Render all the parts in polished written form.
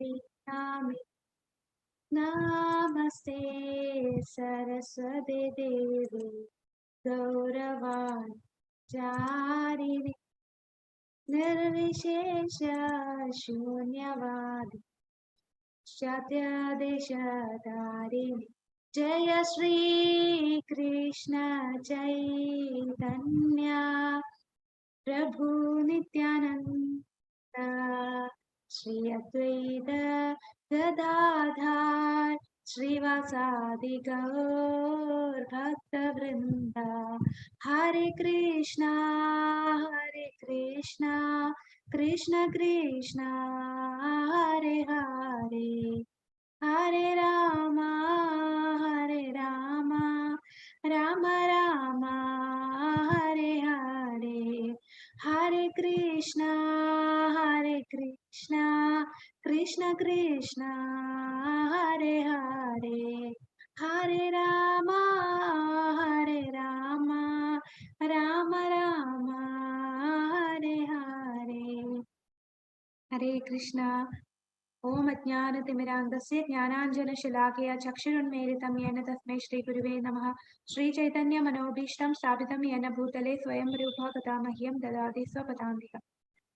प्रीणामि नमस्ते सरस्वती देवी गौरवाचारिणि निर्विशेष शून्यवादी सत्यदेशधारिणि जय श्री कृष्ण चैतन्य प्रभु नित्यानंद श्री अद्वैत गदाधर श्रीवासादि गौर भक्त वृंदा हरे कृष्णा कृष्ण कृष्ण हरे हरे हरे राम राम राम हरे हरे हरे कृष्णा कृष्ण कृष्ण हरे हरे हरे राम राम राम हरे हरे हरे कृष्णा। ओम अज्ञानतिमिरान्धस्य ज्ञानाञ्जनशलाकया चक्षुरुन्मीलितं येन तस्मै श्रीगुरुवे नमः। श्रीचैतन्यमनोभीष्टं स्थापितं येन भूतले स्वयं रूपः तथा मह्यं ददाति स्वपदान्तिकम्।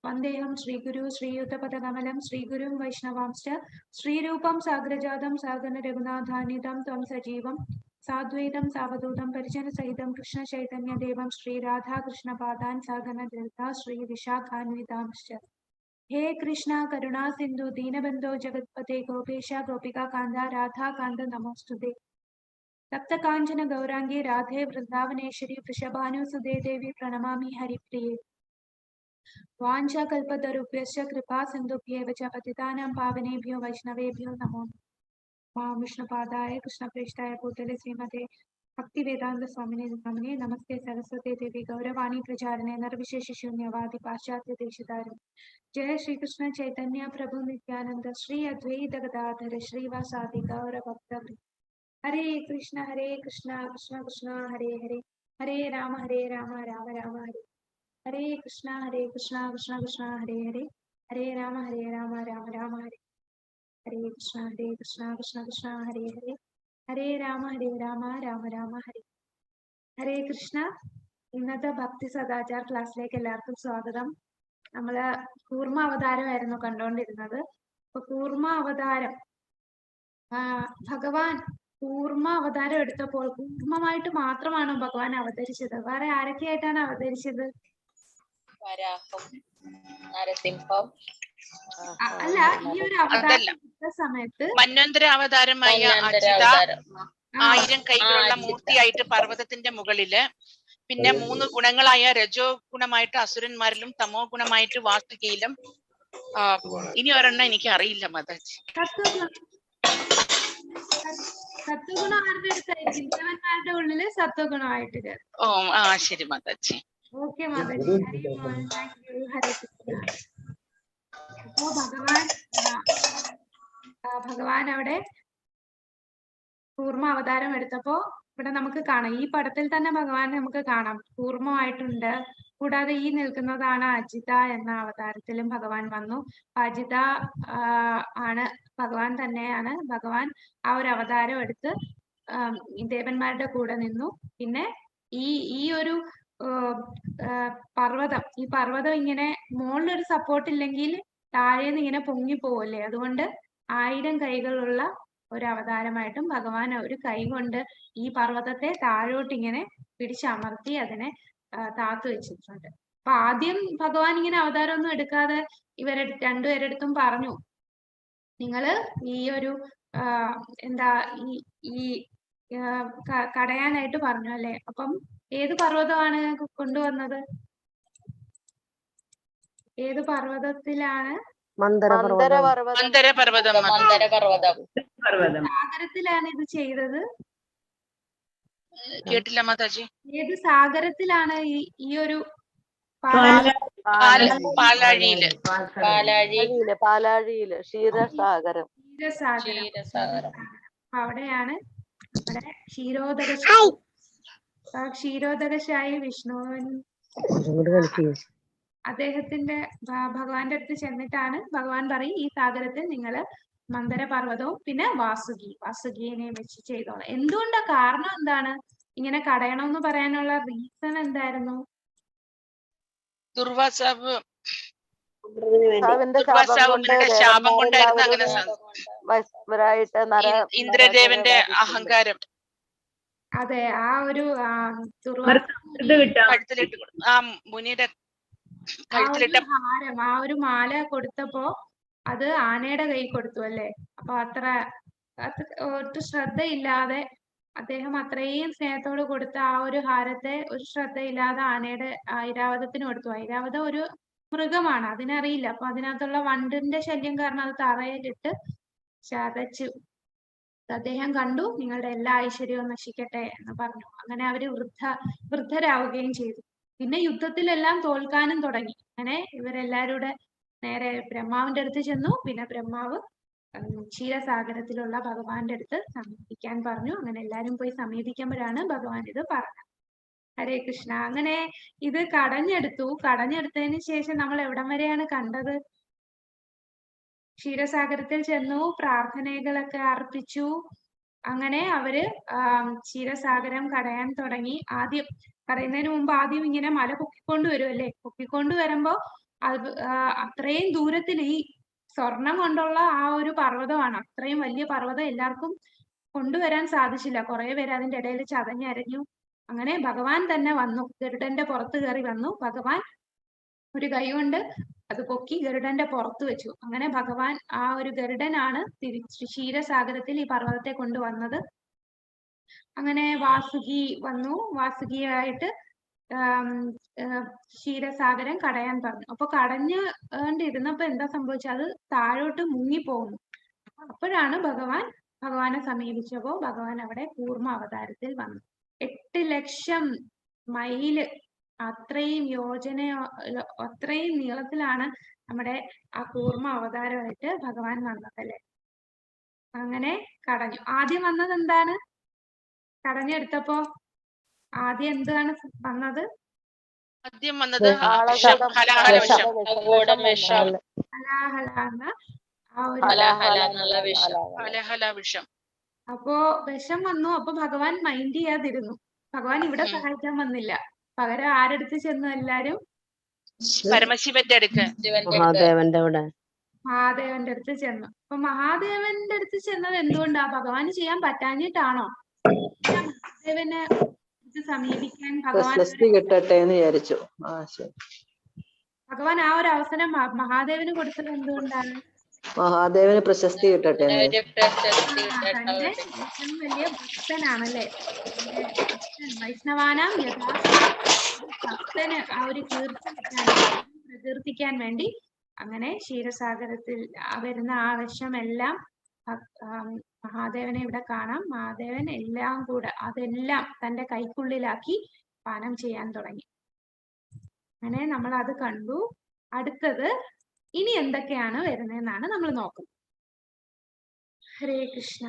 वन्देऽहं श्रीगुरु श्रीयुतपदकमलं श्रीगुरुं वैष्णवांश्च श्रीरूपं साग्रजातं सागर रघुनाथान्वितं तं सजीवं साद्वैतं सावधूतं परिजनसहितं कृष्णचैतन्यदेवं श्रीराधा कृष्णपादान् सागर ललिता श्रीविशाखान्वितांश्च। हे कृष्णा करुणा सिंधु दीनबंधो जगत्पते गोपेशा गोपिका कांदा राधा कांद नमोस्तुते। तप्त कांचन गौरांगी राधे वृंदावनेश्वरी वृषभानुसुते देवी प्रणमामि हरिप्रिये। वाञ्छा कल्पतरुभ्यश्च कृपा सिन्धुभ्येव च पतितानां पावनेभ्यो वैष्णवेभ्यो नमो नमः। विष्णुपादाय कृष्णप्रेष्ठाय भूतले श्रीमते भक्तिवेदांत स्वामिने नामिने नमस्ते सरस्वती देवी गौरवाणी प्रचारिणे निर्विशेष शून्यवादी पाश्चात्य देशधारिणे जय श्री कृष्ण चैतन्य प्रभु नित्यानंद श्री अद्वैत गदाधर श्रीवासादि गौर भक्तवृंद हरे कृष्ण कृष्ण कृष्ण हरे हरे हरे राम राम राम हरे हरे कृष्ण कृष्ण कृष्ण हरे हरे हरे राम राम राम हरे हरे कृष्ण कृष्ण कृष्ण हरे हरे हरे राम राम राम हरे ഹരേ കൃഷ്ണ. ഇന്നത്തെ ഭക്തി സദാചാർ ക്ലാസ്സിലേക്ക് എല്ലാവർക്കും സ്വാഗതം. നമ്മള് കൂർമ്മ അവതാരമായിരുന്നു കണ്ടുകൊണ്ടിരുന്നത്. അപ്പൊ കൂർമ്മ അവതാരം ഭഗവാൻ കൂർമ്മ അവതാരം എടുത്തപ്പോൾ കൂർമ്മമായിട്ട് മാത്രമാണോ ഭഗവാൻ അവതരിച്ചത്? വേറെ ആരൊക്കെയായിട്ടാണ് അവതരിച്ചത്? അല്ല, ഈ ഒരു അവതാരം എടുത്ത സമയത്ത് മന്വന്തര അവതാരമായ അജിത 1000 കൈകളുള്ള മൂർത്തിയായിട്ട് പർവ്വതത്തിന്റെ മുകളില്, പിന്നെ 3 ഗുണങ്ങളായ രജോ ഗുണമായിട്ട് അസുരന്മാരിലും തമോ ഗുണമായിട്ട് വാസുകിയിലും, ഇനി ഒരെണ്ണം എനിക്ക് അറിയില്ല മാതാജി. സത്വഗുണം ആരുടെ അടുത്തായിരിക്കും? ദേവന്മാരുടെ ഉള്ളില് സത്വഗുണമായിട്ട്. ഓ ശരി മാതാജി. ഓക്കെ മാതാജി. ഹരേ കൃഷ്ണ. അപ്പോ ഭഗവാൻ അവിടെ കൂർമ്മ അവതാരം എടുത്തപ്പോ ഇവിടെ നമുക്ക് കാണാം, ഈ പടത്തിൽ തന്നെ ഭഗവാനെ നമുക്ക് കാണാം കൂർമ്മമായിട്ടുണ്ട്. കൂടാതെ ഈ നിൽക്കുന്നതാണ് അജിത എന്ന അവതാരത്തിലും ഭഗവാൻ വന്നു. അജിത ആണ് ഭഗവാൻ തന്നെയാണ്. ഭഗവാൻ ആ ഒരു അവതാരം എടുത്ത് ദേവന്മാരുടെ കൂടെ നിന്നു. പിന്നെ ഈ ഒരു പർവ്വതം, ഈ പർവ്വതം ഇങ്ങനെ മുകളിലൊരു സപ്പോർട്ട് ഇല്ലെങ്കിൽ താഴേന്ന് ഇങ്ങനെ പൊങ്ങി പോവല്ലേ, അതുകൊണ്ട് 1000 കൈകളുള്ള ഒരു അവതാരമായിട്ടും ഭഗവാൻ ഒരു കൈ കൊണ്ട് ഈ പർവ്വതത്തെ താഴോട്ട് ഇങ്ങനെ പിടിച്ചമർത്തി അതിനെ താത്തു വെച്ചിട്ടുണ്ട്. അപ്പൊ ആദ്യം ഭഗവാൻ ഇങ്ങനെ അവതാരം ഒന്നും എടുക്കാതെ രണ്ടുപേരെടുത്തും പറഞ്ഞു, നിങ്ങള് ഈ ഒരു എന്താ ഈ കടയാനായിട്ട് പറഞ്ഞു അല്ലെ. അപ്പം ഏത് പർവ്വതമാണ് കൊണ്ടുവന്നത്? ഏത് പർവ്വതത്തിലാണ്? സാഗരത്തിലാണ് ഇത് ചെയ്തത്. കേട്ടില്ല മാതാജി. ഏത് സാഗരത്തിലാണ് ഈ ഒരു? പാലാഴിയില് ക്ഷീരസാഗരം. അവിടെയാണ് ഇവിടെ ക്ഷീരോദകശായി വിഷ്ണുവൻ അദ്ദേഹത്തിന്റെ ഭഗവാന്റെ അടുത്ത് ചെന്നിട്ടാണ് ഭഗവാൻ പറയും ഈ സാഗരത്തിൽ നിങ്ങൾ മന്ദരപർവ്വതവും പിന്നെ വാസുകിയെ വെച്ച് ചെയ്തോളാം. എന്തുകൊണ്ടാ, കാരണം എന്താണ് ഇങ്ങനെ കടയണമെന്ന് പറയാനുള്ള റീസൺ എന്തായിരുന്നു? ദുർവാസാവ് ശാപം കൊണ്ടായിരുന്നു അങ്ങനെ ഇന്ദ്രദേവന്റെ അഹങ്കാരം. അതെ, ആ ഒരു കഴുത്തിലിട്ട് ആ മുനിയുടെ കഴുത്തിലിട്ട ഹാരം, ആ ഒരു മാല കൊടുത്തപ്പോ അത് ആനയുടെ കൈ കൊടുത്തു അല്ലേ. അപ്പൊ ഒട്ടും ശ്രദ്ധയില്ലാതെ അദ്ദേഹം അത്രയും സ്നേഹത്തോട് കൊടുത്ത ആ ഒരു ഹാരത്തെ ഒരു ശ്രദ്ധയില്ലാതെ ആനയുടെ ഐരാവതത്തിന് കൊടുത്തു. ഐരാവതം ഒരു മൃഗമാണ്, അതിനറിയില്ല. അപ്പൊ അതിനകത്തുള്ള വണ്ടിന്റെ ശല്യം കാരണം അത് തറയിലിട്ട് ചതച്ചു. അദ്ദേഹം കണ്ടു, നിങ്ങളുടെ എല്ലാ ഐശ്വര്യവും നശിക്കട്ടെ എന്ന് പറഞ്ഞു. അങ്ങനെ അവര് വൃദ്ധരാവുകയും ചെയ്തു. പിന്നെ യുദ്ധത്തിലെല്ലാം തോൽക്കാനും തുടങ്ങി. അങ്ങനെ ഇവരെല്ലാവരുടെ നേരെ ബ്രഹ്മാവിന്റെ അടുത്ത് ചെന്നു. പിന്നെ ബ്രഹ്മാവ് ക്ഷീരസാഗരത്തിലുള്ള ഭഗവാന്റെ അടുത്ത് സമീപിക്കാൻ പറഞ്ഞു. അങ്ങനെ എല്ലാരും പോയി സമീപിക്കുമ്പോഴാണ് ഭഗവാൻ ഇത് പറഞ്ഞത്. ഹരേ കൃഷ്ണ. അങ്ങനെ ഇത് കടഞ്ഞെടുത്തതിന് ശേഷം നമ്മൾ എവിടം വരെയാണ് കണ്ടത്? ക്ഷീരസാഗരത്തിൽ ചെന്നു, പ്രാർത്ഥനകളൊക്കെ അർപ്പിച്ചു. അങ്ങനെ അവര് ക്ഷീരസാഗരം കടയാൻ തുടങ്ങി. ആദ്യം കടയുന്നതിന് മുമ്പ് ആദ്യം ഇങ്ങനെ മല പൊക്കിക്കൊണ്ട് വരുമല്ലേ. പൊക്കിക്കൊണ്ട് വരുമ്പോ അത് അത്രയും ദൂരത്തിൽ ഈ സ്വർണം കൊണ്ടുള്ള ആ ഒരു പർവ്വതമാണ്. അത്രയും വലിയ പർവ്വതം എല്ലാവർക്കും കൊണ്ടുവരാൻ സാധിച്ചില്ല. കുറെ പേര് അതിന്റെ ഇടയിൽ ചതഞ്ഞരഞ്ഞു. അങ്ങനെ ഭഗവാൻ തന്നെ വന്നു, ഗരുഡന്റെ പുറത്ത് കയറി വന്നു. ഭഗവാൻ ഒരു കൈ കൊണ്ട് അത് പൊക്കി ഗരുഡന്റെ പുറത്ത് വെച്ചു. അങ്ങനെ ഭഗവാൻ ആ ഒരു ഗരുഡനാണ് ക്ഷീരസാഗരത്തിൽ ഈ പർവ്വതത്തെ കൊണ്ടുവന്നത്. അങ്ങനെ വാസുകി വന്നു. വാസുകിയായിട്ട് ക്ഷീരസാഗരം കടയാൻ പറഞ്ഞു. അപ്പൊ കടഞ്ഞുകൊണ്ടിരുന്നപ്പോ എന്താ സംഭവിച്ചത്? അത് താഴോട്ട് മുങ്ങിപ്പോകുന്നു. അപ്പോഴാണ് ഭഗവാനെ സമീപിച്ചപ്പോ ഭഗവാൻ അവിടെ കൂർമ്മ അവതാരത്തിൽ വന്നു. 8 ലക്ഷം മൈല് അത്രയും അത്രയും നീളത്തിലാണ് നമ്മുടെ ആ കൂർമ്മ അവതാരമായിട്ട് ഭഗവാൻ വന്നതല്ലേ. അങ്ങനെ കടഞ്ഞു. ആദ്യം വന്നത് എന്താണ്? കടഞ്ഞെടുത്തപ്പോ ആദ്യം എന്താണ് വന്നത്? ആദ്യം വന്നത് ഹലാഹല വിഷം. അപ്പോ വിഷം വന്നു. അപ്പൊ ഭഗവാൻ മൈൻഡ് ചെയ്യാതിരുന്നു. ഭഗവാൻ ഇവിടെ സഹായിക്കാൻ വന്നില്ല. പകരം ആരെടുത്ത് ചെന്നു? എല്ലാരും പരമശിവന്റെ അടുത്ത്, മഹാദേവന്റെ അടുത്ത് ചെന്നു. അപ്പൊ മഹാദേവന്റെ അടുത്ത് ചെന്നത് എന്തുകൊണ്ടാ? ഭഗവാന് ചെയ്യാൻ പറ്റാഞ്ഞിട്ടാണോ? മഹാദേവനെ സമീപിക്കാൻ ഭഗവാൻ ആ ഒരു അവസരം മഹാദേവന് കൊടുത്തത് എന്തുകൊണ്ടാണ്? മഹാദേവന് പ്രശസ്തി കിട്ടട്ടെ. തന്റെ ഏറ്റവും വലിയ ഭക്തനാണല്ലേ. വൈഷ്ണവാനാം ഭക്തന് ആ ഒരു പ്രകീർത്തിക്കാൻ വേണ്ടി അങ്ങനെ ക്ഷീരസാഗരത്തിൽ വരുന്ന ആ വിഷമെല്ലാം മഹാദേവനെ ഇവിടെ കാണാം. മഹാദേവൻ എല്ലാം കൂടെ അതെല്ലാം തന്റെ കൈക്കുള്ളിലാക്കി പാനം ചെയ്യാൻ തുടങ്ങി. അങ്ങനെ നമ്മൾ അത് കണ്ടു. അടുത്തത് ഇനി എന്തൊക്കെയാണ് വരുന്നതെന്നാണ് നമ്മൾ നോക്കുന്നത്. ഹരേ കൃഷ്ണ.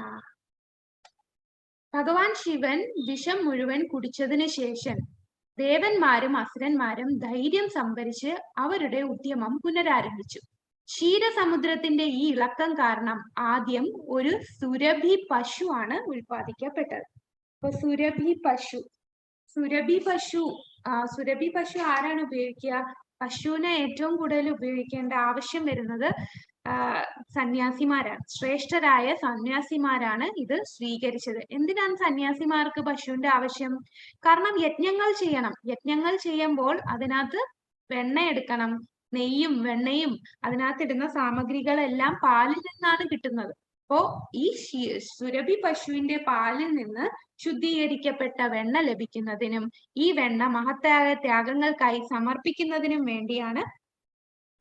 ഭഗവാൻ ശിവൻ വിഷം മുഴുവൻ കുടിച്ചതിന് ശേഷം ദേവന്മാരും അസുരന്മാരും ധൈര്യം സംഭരിച്ച് അവരുടെ ഉദ്യമം പുനരാരംഭിച്ചു. ക്ഷീരസമുദ്രത്തിന്റെ ഈ ഇളക്കം കാരണം ആദ്യം ഒരു സുരഭി പശു ആണ് ഉൽപ്പാദിക്കപ്പെട്ടത്. അപ്പൊ സുരഭി പശു ആരാണ് ഉപയോഗിക്കുക? പശുവിനെ ഏറ്റവും കൂടുതൽ ഉപയോഗിക്കേണ്ട ആവശ്യം വരുന്നത് സന്യാസിമാരാണ്. ശ്രേഷ്ഠരായ സന്യാസിമാരാണ് ഇത് സ്വീകരിച്ചത്. എന്തിനാണ് സന്യാസിമാർക്ക് പശുവിന്റെ ആവശ്യം? കാരണം യജ്ഞങ്ങൾ ചെയ്യണം. യജ്ഞങ്ങൾ ചെയ്യുമ്പോൾ അതിനകത്ത് വെണ്ണ എടുക്കണം. നെയ്യും വെണ്ണയും അതിനകത്തിടുന്ന സാമഗ്രികളെല്ലാം പാലിൽ നിന്നാണ് കിട്ടുന്നത്. അപ്പോ ഈ സുരഭി പശുവിന്റെ പാലിൽ നിന്ന് ശുദ്ധീകരിക്കപ്പെട്ട വെണ്ണ ലഭിക്കുന്നതിനും ഈ വെണ്ണ മഹത്തായ ത്യാഗങ്ങൾക്കായി സമർപ്പിക്കുന്നതിനും വേണ്ടിയാണ്